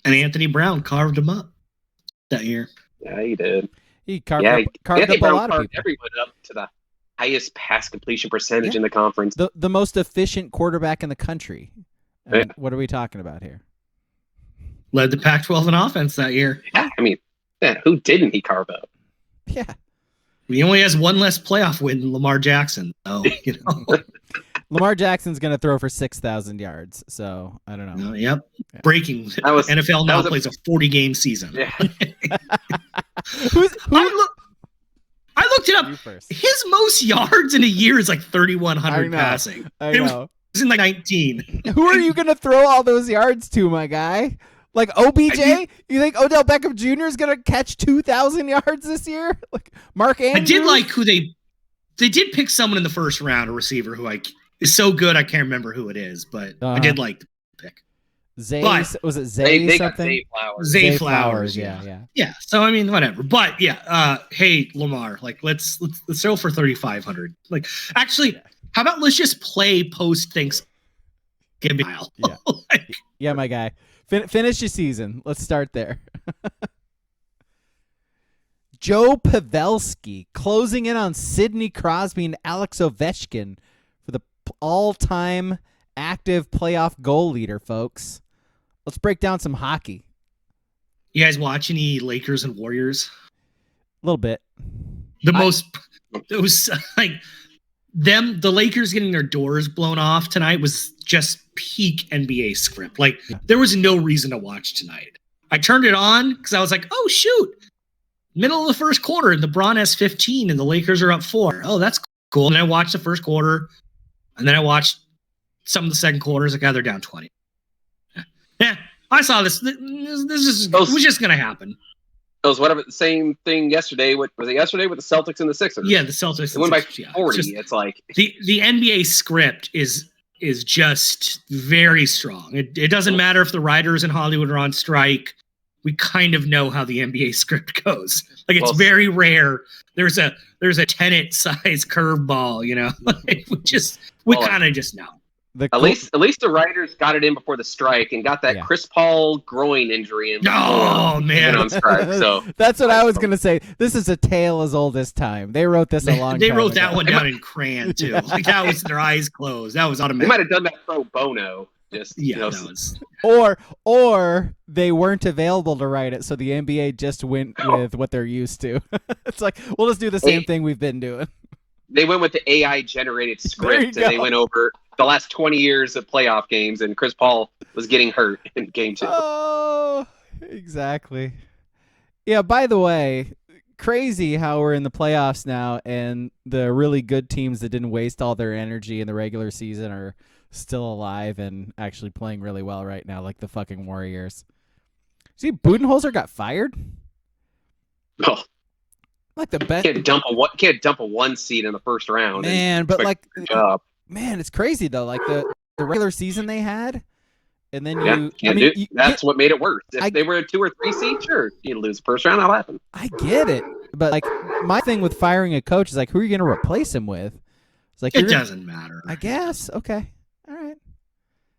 And Anthony Brown carved him up that year. Yeah, he did. He carved up a lot of people. Everyone up to the highest pass completion percentage in the conference. The most efficient quarterback in the country. I mean, what are we talking about here? Led the Pac-12 in offense that year. Yeah, I mean, who didn't he carve out? Yeah. He only has one less playoff win than Lamar Jackson. So, Lamar Jackson's going to throw for 6,000 yards. So, I don't know. Yep. Yeah. Breaking. NFL now plays a 40-game season. Yeah. I looked it up. His most yards in a year is like 3,100 passing. I know. It was in like 19. Who are you going to throw all those yards to, my guy? Like OBJ? You think Odell Beckham Jr. is going to catch 2,000 yards this year? Like Mark Andrews? I did like who they did pick someone in the first round, a receiver who is so good I can't remember who it is, but I did like the pick. Was it Zay they something? got Zay Flowers. Yeah. Yeah. So I mean, whatever. But yeah, hey Lamar, like let's throw for 3,500. Like actually, how about let's just play post Thanksgiving? Yeah. Yeah, my guy. Finish your season. Let's start there. Joe Pavelski closing in on Sidney Crosby and Alex Ovechkin for the all-time active playoff goal leader, folks. Let's break down some hockey. You guys watch any Lakers and Warriors? A little bit. It was like the Lakers getting their doors blown off tonight was just peak NBA script. Like there was no reason to watch tonight. I turned it on because I was like, oh shoot. Middle of the first quarter, and LeBron has 15 and the Lakers are up 4. Oh, that's cool. And I watched the first quarter, and then I watched some of the second quarters. Like, they're down 20. Yeah, I saw this. This was just going to happen. It was whatever the same thing yesterday. Was it yesterday with the Celtics and the Sixers? Yeah, the Celtics. It went by 40. It's like the NBA script is just very strong. It doesn't matter if the writers in Hollywood are on strike. We kind of know how the NBA script goes. Like it's very rare. There's a Tenet size curveball, you know. we kind of just know. At least the writers got it in before the strike and got that Chris Paul groin injury in. Oh man, on strike. So that's what I was gonna say. This is a tale as old as time. They wrote this a long time They wrote ago. that one down in crayon too. Like that was their eyes closed. That was automatic. They might have done that pro bono. Just or they weren't available to write it, so the NBA just went with what they're used to. It's like we'll just do the same thing we've been doing. They went with the AI generated script and they went over the last 20 years of playoff games, and Chris Paul was getting hurt in game 2. Oh, exactly. Yeah. By the way, crazy how we're in the playoffs now, and the really good teams that didn't waste all their energy in the regular season are still alive and actually playing really well right now, like the fucking Warriors. See, Budenholzer got fired. Oh, like the best. Can't dump a 1 seed in the first round. Man, but like, job. Man, it's crazy though. Like the regular season they had, and then that's what made it worse. If they were a 2 or 3 seed, sure, you'd lose the first round. That'll happen. I get it, but like my thing with firing a coach is like, who are you going to replace him with? It's like it doesn't matter. I guess. Okay. All right.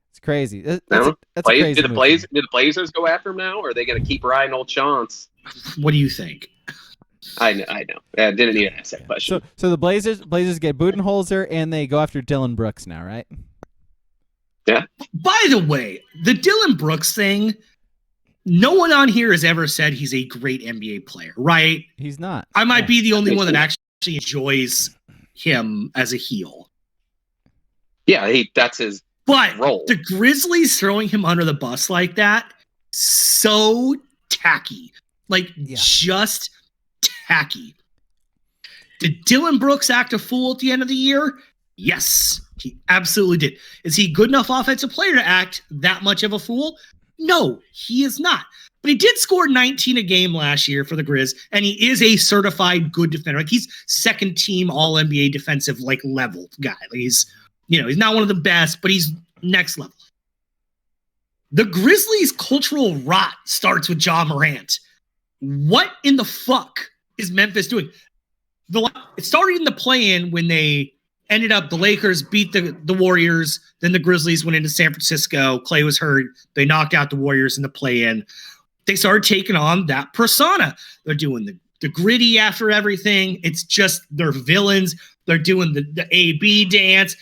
It's crazy. That's a crazy did the Blazers go after him now, or are they going to keep riding old Chance? What do you think? I know. I didn't even ask that question. So the Blazers get Budenholzer, and they go after Dylan Brooks now, right? Yeah. By the way, the Dylan Brooks thing, no one on here has ever said he's a great NBA player, right? He's not. I might be the only one that actually enjoys him as a heel. Yeah, that's his role. The Grizzlies throwing him under the bus like that, so tacky. Just tacky. Did Dylan Brooks act a fool at the end of the year? Yes, he absolutely did. Is he a good enough offensive player to act that much of a fool? No, he is not. But he did score 19 a game last year for the Grizz, and he is a certified good defender. Like he's second team all NBA defensive level guy. Like he's not one of the best, but he's next level. The Grizzlies' cultural rot starts with Ja Morant. What in the fuck is Memphis doing? It started in the play-in when they ended up, the Lakers beat the Warriors, then the Grizzlies went into San Francisco. Clay was hurt. They knocked out the Warriors in the play-in. They started taking on that persona. They're doing the gritty after everything. It's just they're villains. They're doing the AB dance.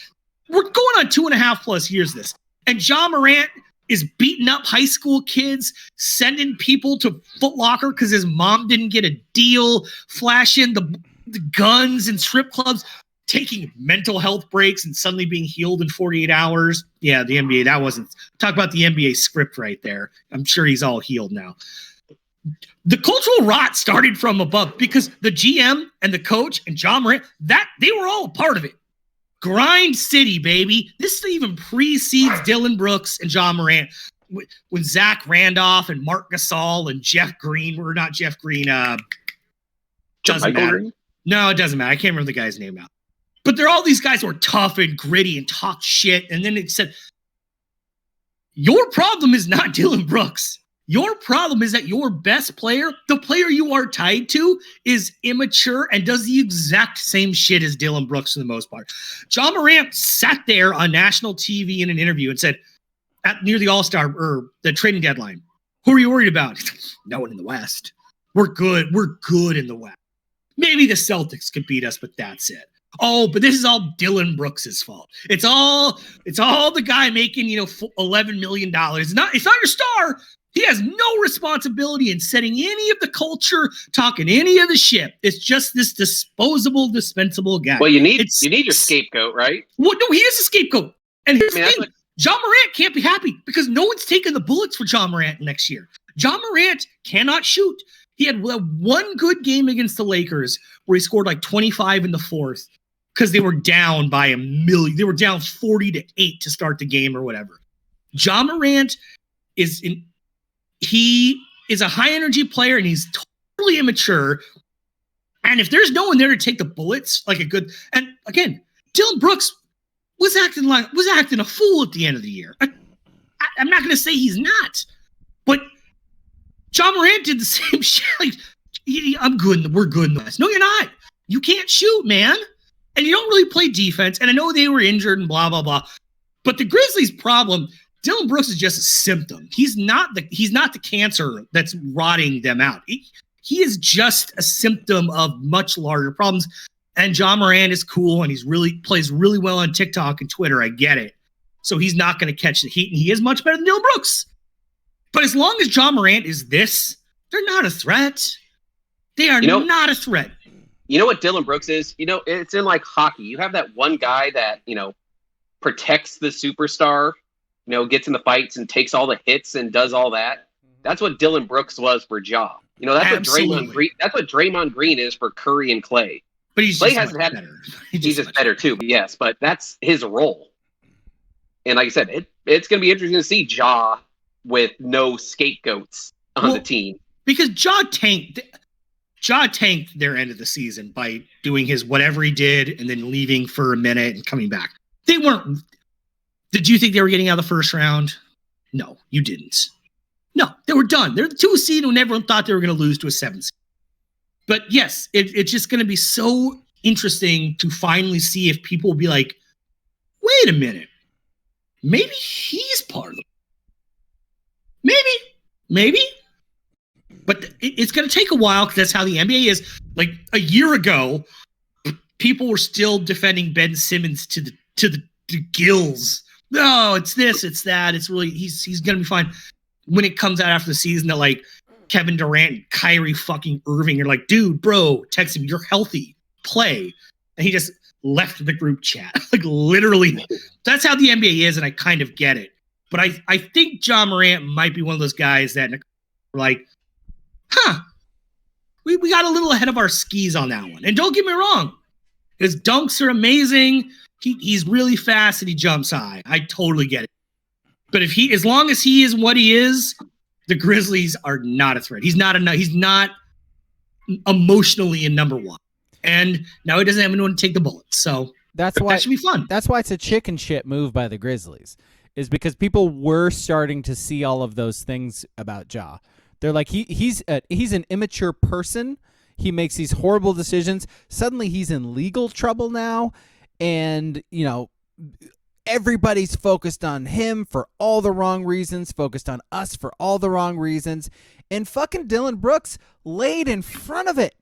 We're going on 2.5+ years of this. And John Morant is beating up high school kids, sending people to Foot Locker because his mom didn't get a deal, flashing the guns and strip clubs, taking mental health breaks and suddenly being healed in 48 hours. Yeah, the NBA, that wasn't, talk about the NBA script right there. I'm sure he's all healed now. The cultural rot started from above because the GM and the coach and John Morant, that they were all a part of it. Grind City, baby. This even precedes Dylan Brooks and John Morant. When Zach Randolph and Mark Gasol and Jeff Green were not Jeff Green. Doesn't matter. Green? No, it doesn't matter. I can't remember the guy's name now. But they're all these guys who are tough and gritty and talk shit. And then it said, your problem is not Dylan Brooks. Your problem is that your best player, the player you are tied to, is immature and does the exact same shit as Dylan Brooks for the most part. John Morant sat there on national TV in an interview and said, near the All-Star or the trading deadline, who are you worried about? No one in the West. We're good. We're good in the West. Maybe the Celtics could beat us, but that's it. Oh, but this is all Dylan Brooks' fault. It's all the guy making, $11 million. It's not your star. He has no responsibility in setting any of the culture, talking any of the shit. It's just this disposable, dispensable guy. Well, you need your scapegoat, right? Well, no, he is a scapegoat. And here's the thing. John Morant can't be happy because no one's taking the bullets for John Morant next year. John Morant cannot shoot. He had one good game against the Lakers where he scored like 25 in the fourth because they were down by 1 million. They were down 40-8 to start the game or whatever. John Morant he is a high energy player and he's totally immature. And if there's no one there to take the bullets, and again, Dylan Brooks was acting a fool at the end of the year. I'm not going to say he's not, but John Morant did the same shit. I'm good. We're good in the West. No, you're not. You can't shoot, man. And you don't really play defense. And I know they were injured and blah, blah, blah. But the Grizzlies' problem, Dylan Brooks is just a symptom. He's not the cancer that's rotting them out. He is just a symptom of much larger problems. And John Morant is cool and plays really well on TikTok and Twitter. I get it. So he's not going to catch the heat, and he is much better than Dylan Brooks. But as long as John Morant is this, they're not a threat. They are not a threat. You know what Dylan Brooks is? It's in like hockey. You have that one guy that, protects the superstar, gets in the fights and takes all the hits and does all that. That's what Dylan Brooks was for Ja. That's Absolutely. What Draymond Green. That's what Draymond Green is for Curry and Clay. But Clay hasn't had better. He's just better too. Yes, but that's his role. And like I said, it's going to be interesting to see Ja with no scapegoats on the team because Ja tanked their end of the season by doing his whatever he did and then leaving for a minute and coming back. They weren't. Did you think they were getting out of the first round? No, you didn't. No, they were done. They're the 2 seed when everyone thought they were going to lose to a 7 seed. But yes, it's just going to be so interesting to finally see if people will be like, wait a minute. Maybe he's part of them. Maybe. But it's going to take a while because that's how the NBA is. Like a year ago, people were still defending Ben Simmons to the gills. No, it's this, it's that. It's really he's going to be fine. When it comes out after the season that like Kevin Durant and Kyrie fucking Irving are like, dude, bro, text him, you're healthy, play. And he just left the group chat. Like literally, that's how the NBA is, and I kind of get it. But I think John Morant might be one of those guys that are like, we got a little ahead of our skis on that one. And don't get me wrong, his dunks are amazing. He's really fast and he jumps high. I totally get it. But as long as he is what he is, the Grizzlies are not a threat. He's not emotionally in number one. And now he doesn't have anyone to take the bullets. So that should be fun. That's why it's a chicken shit move by the Grizzlies, is because people were starting to see all of those things about Ja. They're like, he's an immature person. He makes these horrible decisions. Suddenly he's in legal trouble now. And, everybody's focused on him for all the wrong reasons, focused on us for all the wrong reasons. And fucking Dylan Brooks laid in front of it.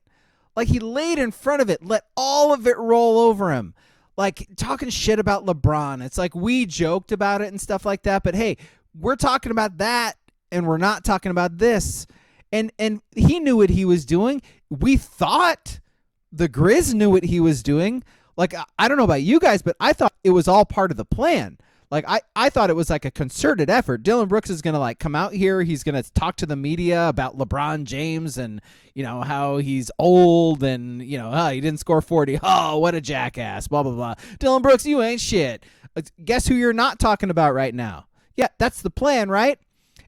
Like he laid in front of it, let all of it roll over him. like talking shit about LeBron. It's like we joked about it and stuff like that, but hey, we're talking about that and we're not talking about this. And he knew what he was doing. We thought the Grizz knew what he was doing. Like, I don't know about you guys, but I thought it was all part of the plan. Like, I thought it was like a concerted effort. Dillon Brooks is going to like come out here. He's going to talk to the media about LeBron James and, you know, how he's old and, you know, he didn't score 40. Oh, what a jackass, blah, blah, blah. Dillon Brooks, you ain't shit. Guess who you're not talking about right now? Yeah, that's the plan, right?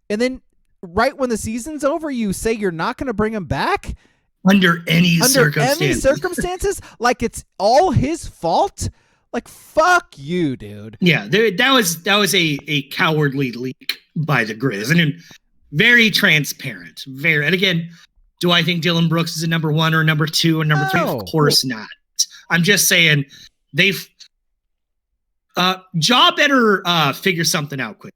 And then right when the season's over, you say you're not going to bring him back? Under any circumstances? Like it's all his fault? Like, fuck you, dude. Yeah, that was a cowardly leak by the Grizz. And very transparent. And again, do I think Dillon Brooks is a number 1 or number 2 or number 3? Of course not. I'm just saying they've Ja better figure something out quick.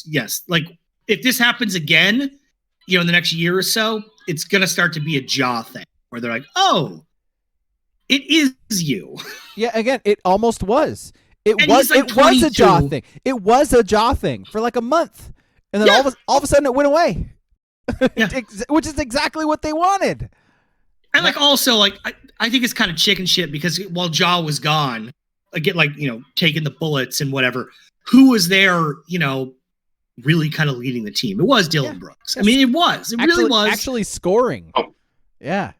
Yes, like if this happens again, you know, in the next year or so, it's gonna start to be a Ja thing where they're like, oh, it is you. Yeah, again, it almost was. It And was he's like it was a Ja 22. thing. It was a Ja thing for like a month. And then Yeah. all of a sudden it went away. Yeah. Which is exactly what they wanted. And like also like I think it's kind of chicken shit because while Ja was gone, again, like, you know, taking the bullets and whatever, who was there, you know, really kind of leading the team? It was Dillon Brooks. I mean, it was. It really was. Actually scoring. Oh. Yeah.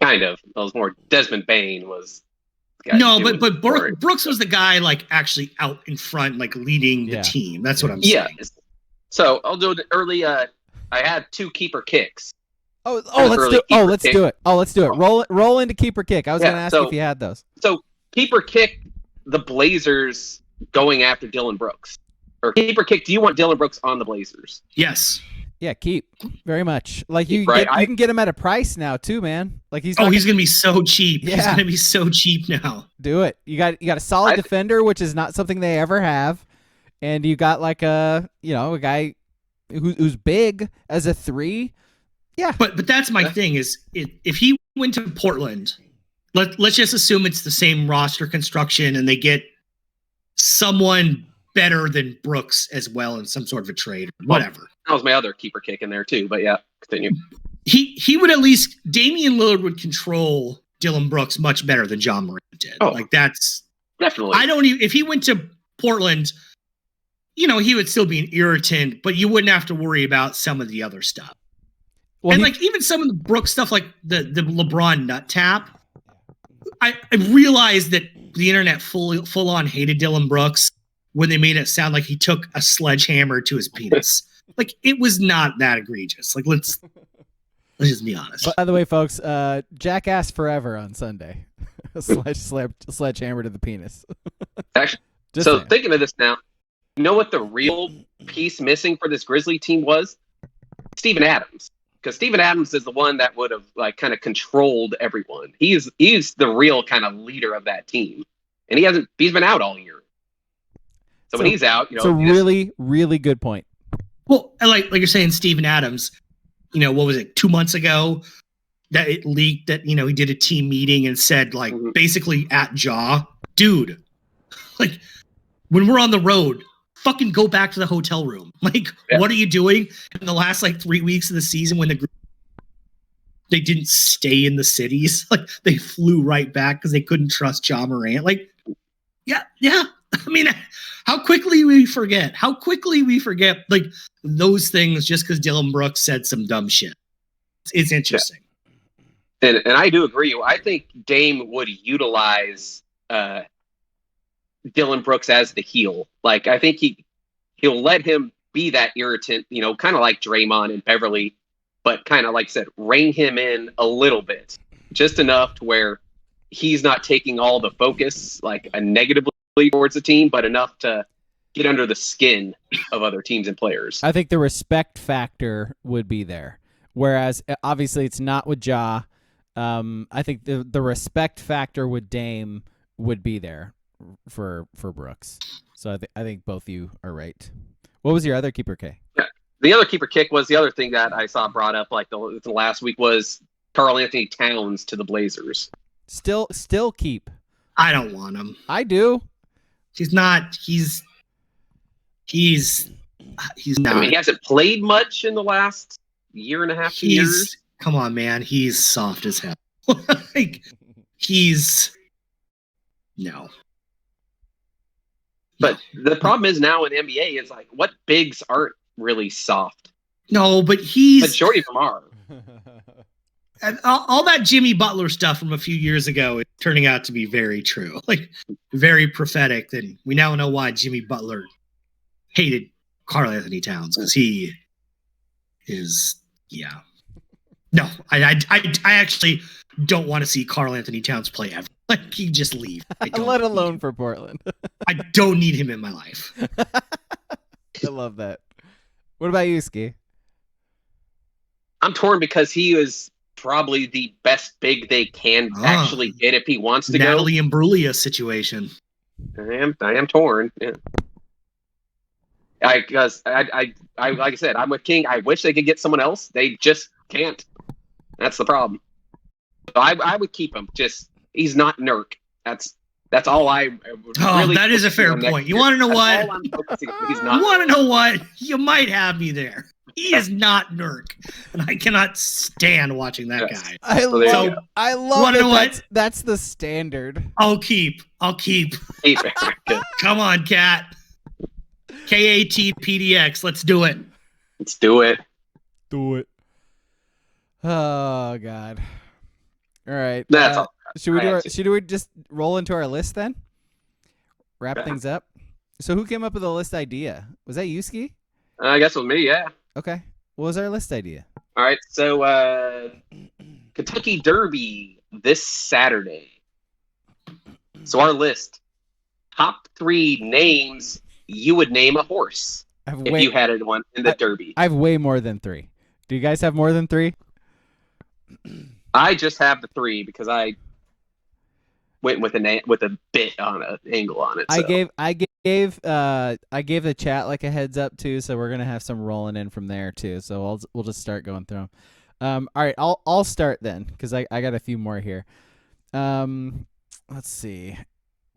Kind of. It was more Desmond Bain was. the guy No, doing but the scoring. Brooks was the guy like actually out in front, like leading the Yeah. team. That's what I'm Yeah. saying. So I'll do it early. I had 2 keeper kicks. Oh, An let's early do it. Oh, keeper let's kick. do it. Oh, let's do it. Roll into keeper kick. I was Yeah, going to ask so- you if you had those. So keeper kick the Blazers going after Dillon Brooks. Or keeper kick, do you want Dillon Brooks on the Blazers? Yes. Yeah, keep very much. Like you, Right, you can get him at a price now too, man. Like he's Oh, not he's gonna be so cheap. He's Yeah. gonna be so cheap now. do it. You got a solid I- defender, which is not something they ever have, and you got like a guy who's big as a 3. Yeah, But that's my Yeah. thing is if he went to Portland, let's just assume it's the same roster construction and they get someone better than Brooks as well in some sort of a trade or whatever. That was my other keeper kick in there too, but yeah, continue. He would at least Damian Lillard would control Dillon Brooks much better than John Morant did. Oh. Like that's Definitely. I don't even if he went to Portland, you know, he would still be an irritant, but you wouldn't have to worry about some of the other stuff. well, And he- like even some of the Brooks stuff, like the LeBron nut tap, I realized that the internet full on hated Dillon Brooks when they made it sound like he took a sledgehammer to his penis. Like it was not that egregious. Like let's just be honest. by the way, folks, Jackass Forever on Sunday. Sledgehammer to the penis. Actually, Just so saying. thinking of this now, you know what the real piece missing for this Grizzly team was? Steven Adams. Because Steven Adams is the one that would have like kind of controlled everyone. He's the real kind of leader of that team. And he's been out all year. So when he's out, It's a really, really good point. Well, and like you're saying, Steven Adams, you know, what was it, 2 months ago that it leaked that, you know, he did a team meeting and said like Mhm. basically at Jaw, dude, like when we're on the road, fucking go back to the hotel room. Like, Yeah. what are you doing in the last like 3 weeks of the season when they didn't stay in the cities? Like they flew right back because they couldn't trust John Morant. Like, yeah. I mean, how quickly we forget like those things just because Dillon Brooks said some dumb shit. It's interesting. And I do agree. I think Dame would utilize Dillon Brooks as the heel. Like I think he'll let him be that irritant, you know, kind of like Draymond and Beverly, but kind of like I said, rein him in a little bit, just enough to where he's not taking all the focus like a negatively towards the team, but enough to get under the skin of other teams and players. I think the respect factor would be there. Whereas obviously it's not with Ja. I think the respect factor with Dame would be there for Brooks. So I think both you are right. What was your other keeper K? The other keeper kick was the other thing that I saw brought up like the last week was Karl Anthony Towns to the Blazers. Still keep. I don't want him. I do. He's not. He's not. I mean, he hasn't played much in the last year and a half, 2 years. Come on, man. He's soft as hell. Like, no. But the problem is now in NBA is like, what bigs aren't really soft? No, but Majority of them are. And all that Jimmy Butler stuff from a few years ago is turning out to be very true. Like, very prophetic. And we now know why Jimmy Butler hated Karl Anthony Towns, because he is, yeah. No, I actually don't want to see Karl Anthony Towns play ever. Like, he just leave. Let alone for Portland. I don't need him in my life. I love that. What about you, Ski? I'm torn because he is probably the best big they can actually get if he wants to Natalie Imbruglia situation. I am torn. Yeah. Because I like I said, I'm with King. I wish they could get someone else. They just can't. That's the problem. So I would keep him. Just he's not Nurk. That's all I. Really that is a fair point. You want to know what? He's not. You want to know what? You might have me there. He is not Nurk, and I cannot stand watching that guy. I love that. That's the standard. I'll keep. Come on, Cat. KATPDX. Let's do it. Do it. Oh God. All right. That's all. Should we just roll into our list then? Wrap things up. So who came up with the list idea? Was that you, Ski? I guess it was me. Yeah. Okay. What was our list idea? All right. So Kentucky Derby this Saturday. So our list: top 3 names you would name a horse if you had one in the Derby. I have way more than 3. Do you guys have more than 3? I just have the 3 because I went with a bit on an angle on it. So. I gave the chat like a heads up too, so we're gonna have some rolling in from there too. So we'll just start going through them. All right, I'll start then because I got a few more here. Let's see,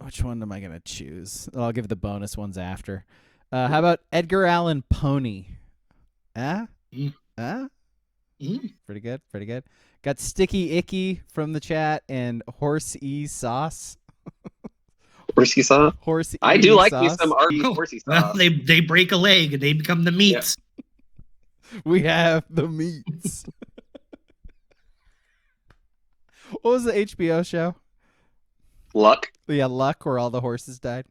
which one am I gonna choose? I'll give the bonus ones after. How about Edgar Allan Pony? Pretty good. Got Sticky Icky from the chat and Horse E Sauce. Horsey sauce? Horse E I do like sauce. me some horsey sauce. Well, they break a leg and they become the meats. Yeah. We have the meats. What was the HBO show? Luck. Yeah, Luck, where all the horses died.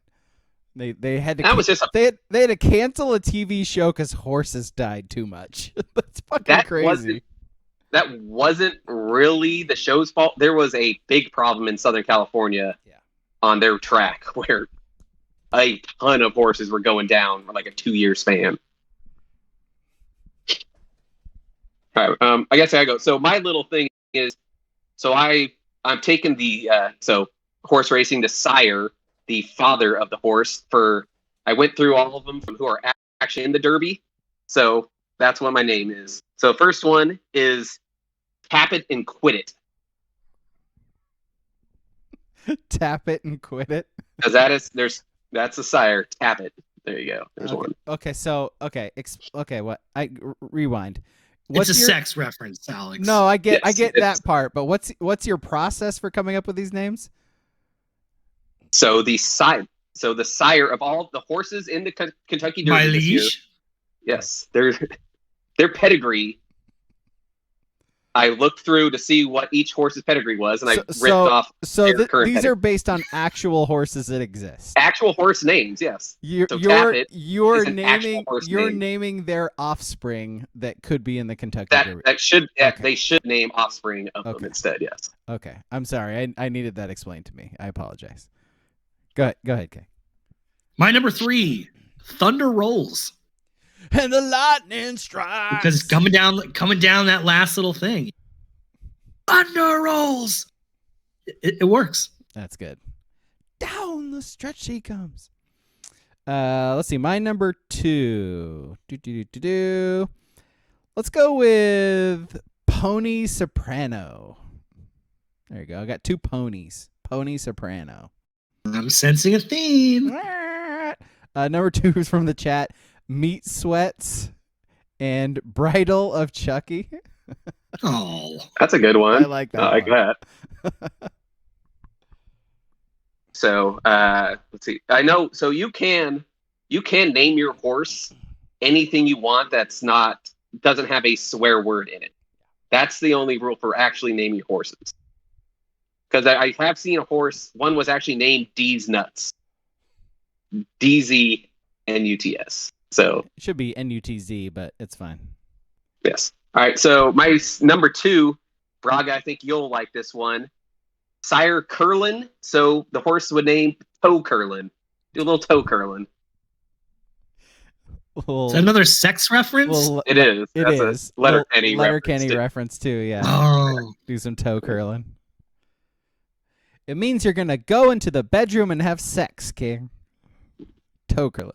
They had to. That was just they had to cancel a TV show because horses died too much. That's fucking crazy. That wasn't really the show's fault. There was a big problem in Southern California on their track where a ton of horses were going down for like a 2-year span. All right, I guess I go. So my little thing is, so I'm taking the horse racing, the sire, the father of the horse. I went through all of them from who are actually in the Derby. So that's what my name is. So first one is Tap It and Quit It. Tap it and quit it. Because that's a sire. Tap it. There you go. There's one. Okay. So what? Rewind. It's a sex reference, Alex. No, I get that part. But what's your process for coming up with these names? So the sire of all the horses in the Kentucky Derby. My this year, liege. yes, their pedigree. I looked through to see what each horse's pedigree was, and I ripped off. So these pedigree. Are based on actual horses that exist. Actual horse names, yes. You're naming their offspring that could be in the Kentucky Derby. They should name offspring of them instead. Yes. Okay, I'm sorry. I needed that explained to me. I apologize. Go ahead, Kay. My number 3, Thunder Rolls. And the lightning strikes. Because coming down that last little thing. Thunder Rolls. It works. That's good. Down the stretch he comes. Let's see. My number 2. Let's go with Pony Soprano. There you go. I got 2 ponies. Pony Soprano. I'm sensing a theme. Number 2 is from the chat. Meat Sweats and Bridal of Chucky. Oh, That's a good one. I like that. I like one. that. So let's see. I know. So you can name your horse anything you want doesn't have a swear word in it. That's the only rule for actually naming horses. Because I have seen a horse. One was actually named D's Nuts. DZNUTS. So it should be NUTZ, but it's fine. Yes. All right. So my number 2, Braga. I think you'll like this one. Sire Curlin. So the horse would name Toe Curlin. Do a little toe curlin. Well, is that another sex reference? well, It is. It That's is. a Letterkenny Letterkenny reference. reference too. Yeah. Oh, Do some toe curling. It means you're gonna go into the bedroom and have sex, King. Toe curling.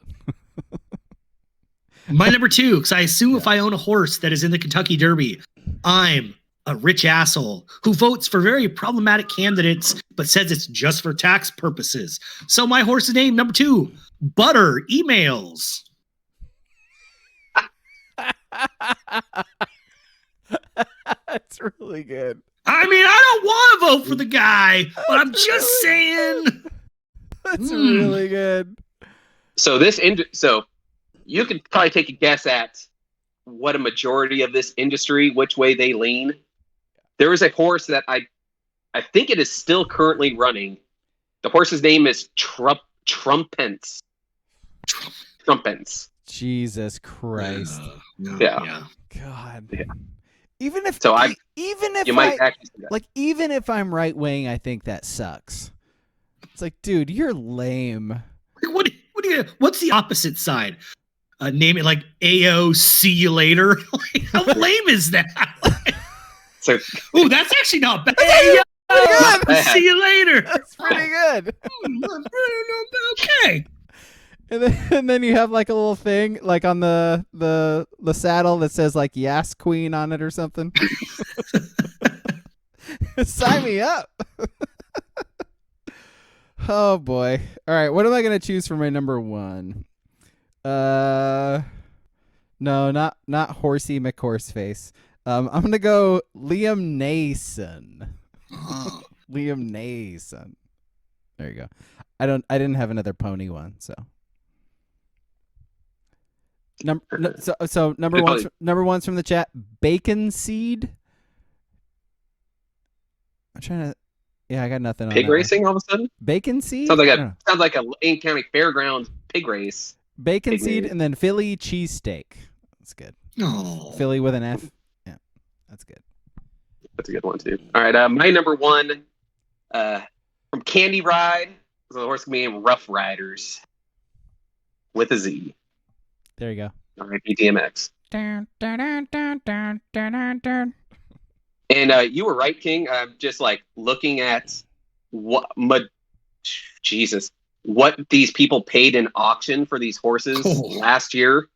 my number 2, because I assume if I own a horse that is in the Kentucky Derby, I'm a rich asshole who votes for very problematic candidates but says it's just for tax purposes. So my horse is named number 2, Butter Emails. That's really good. I mean, I don't want to vote for the guy, but I'm just saying. That's really good. So so you could probably take a guess at what a majority of this industry, which way they lean. There is a horse that I think it is still currently running. The horse's name is Trumpence. Trumpence. Jesus Christ. Yeah. God. Yeah. Even if So even if you might actually see that. like even if I'm right wing, I think that sucks. It's like, dude, you're lame. What's the opposite side? Name it like AO, see you later. Like, how lame is that? So, Oh, that's actually not bad. Good. See you later. That's pretty good. Okay. And then you have like a little thing like on the saddle that says like "Yas Queen" on it or something. Sign me up. Oh boy. All right, what am I gonna choose for my number 1? No, not Horsey McHorseface. I'm gonna go Liam Nason. Liam Nason. There you go. I didn't have another pony one, so. Number one's from the chat. Bacon seed. I'm trying to. Yeah, I got nothing on pig that racing one. all of a sudden? Bacon seed. Sounds like a Lane County Fairground pig race. Bacon pig seed race. and then Philly cheesesteak. That's good. Oh. Philly with an F. Yeah, that's good. That's a good one too. All right, my number 1 from Candy Ride is a horse named Rough Riders with a Z. There you go. All right, DMX. Dun, dun, dun, dun, dun, dun, dun, dun. And you were right, King. I'm just like looking at what these people paid in auction for these horses last year.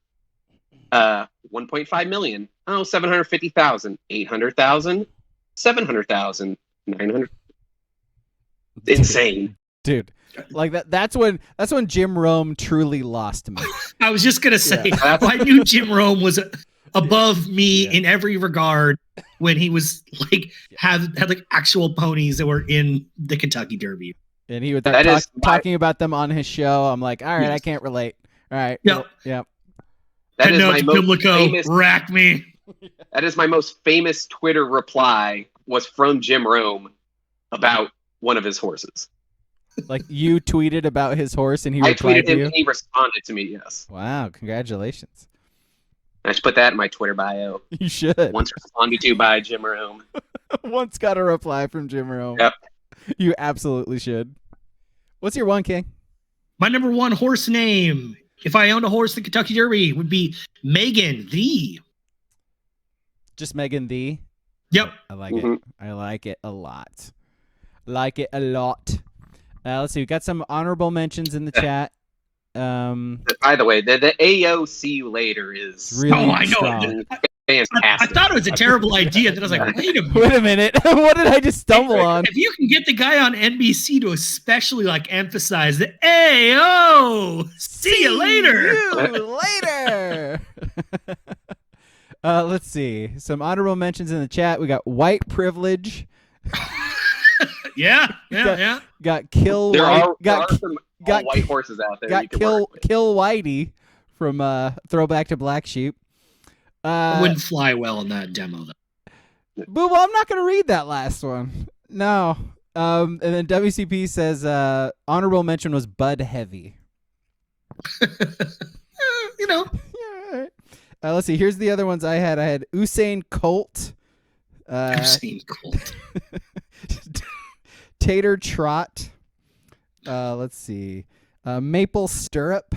1.5 million. Oh, 750,000, 800,000, 700,000, 900. Insane. Dude. Like that's when Jim Rome truly lost me. I was just gonna say, I knew Jim Rome was above me in every regard when he was like had like actual ponies that were in the Kentucky Derby. And he would talking about them on his show. I'm like, all right, I can't relate. All right. Yep. Yep. That is my most famous. Rack me. That is my most famous Twitter reply was from Jim Rome about one of his horses. Like you tweeted about his horse and he I replied tweeted to him you? and he responded to me, yes. Wow, congratulations. I should put that in my Twitter bio. You should. Once responded to by Jim Rome. Once got a reply from Jim Rome. Yep. You absolutely should. What's your 1, King? My number 1 horse name, if I owned a horse in the Kentucky Derby, would be Megan the. Just Megan the? Yep. I like it. I like it a lot. Like it a lot. Let's see. We got some honorable mentions in the chat. By the way, the AO see you later is really I know. strong. I fantastic. thought it was a terrible idea. Then I was like, wait a minute. Wait a minute. What did I just stumble on? If you can get the guy on NBC to especially like emphasize the "Ayo, see you later." You later. Let's see. Some honorable mentions in the chat. We got white privilege. Yeah. Got kill. There White, are some got white horses out there. got you can kill work with. kill Whitey from Throwback to Black Sheep. It wouldn't fly well in that demo though. Boo, well, I'm not going to read that last one. No. And then WCP says honorable mention was Bud Heavy. You know. Yeah, all right. Let's see. Here's the other ones I had. I had Usain Colt. Usain Colt. Tater Trot. Let's see. Maple Stirrup.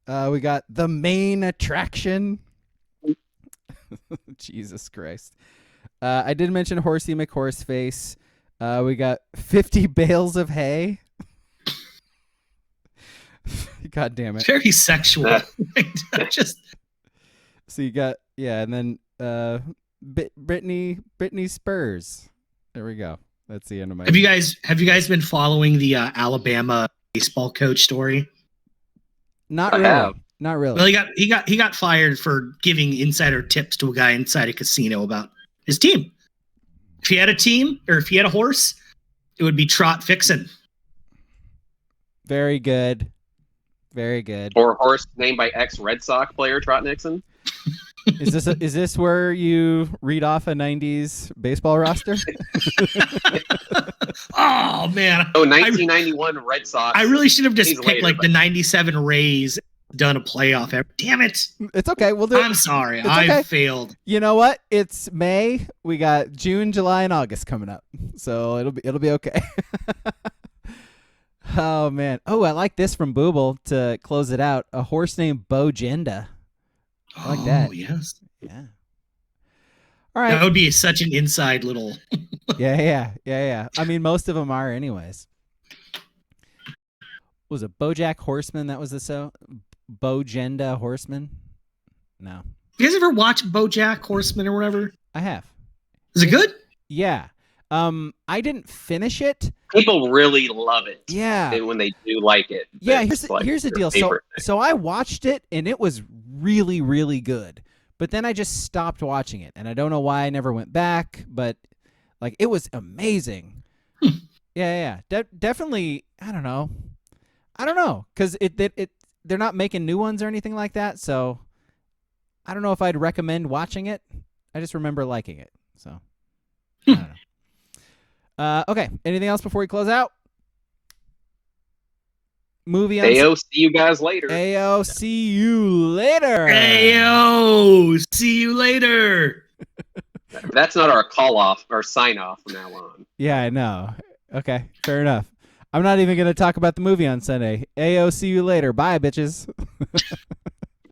We got The Main Attraction. Jesus Christ. I did mention Horsey McHorseface. We got 50 Bales of Hay. God damn it. Very sexual. Just So you got, and then Brittany Spurs. There we go. That's the end of my. Have you guys been following the Alabama baseball coach story? Not I really. have. Not really. Well, he got fired for giving insider tips to a guy inside a casino about his team. If he had a team or if he had a horse, it would be Trot Fixin'. Very good. Very good. Or a horse named by ex-Red Sox player Trot Nixon. Is this where you read off a 90s baseball roster? Oh man. Oh, 1991 Red Sox. I really should have just Days picked later, like but- the 97 Rays, done a playoff. Damn it. It's okay. We'll do it. I'm sorry. It's okay. I failed. You know what? It's May. We got June, July, and August coming up, so it'll be okay. Oh man. Oh, I like this from Booble to close it out. A horse named Bojenda. I like that. Oh, yes. Yeah. All right. That would be such an inside little. Yeah. I mean, most of them are, anyways. Was it BoJack Horseman? That was the Bojenda Horseman? No, You guys ever watch BoJack Horseman or whatever? I have. Is it good? Yeah. I didn't finish it. People really love it. Yeah. And when they do like it. Yeah. it's like Here's the their deal. So favorite thing. so I watched it and it was really, really good. But then I just stopped watching it, and I don't know why I never went back. But like, it was amazing. Yeah. Definitely. I don't know, because they're not making new ones or anything like that. So I don't know if I'd recommend watching it. I just remember liking it. So I don't know. Okay. Anything else before we close out? Movie on. Ayo, see you guys later. Ayo, see you later. Ayo, see you later. That's not our call off or sign off from now on. Yeah, I know. Okay, fair enough. I'm not even going to talk about the movie on Sunday. Ayo, see you later. Bye, bitches.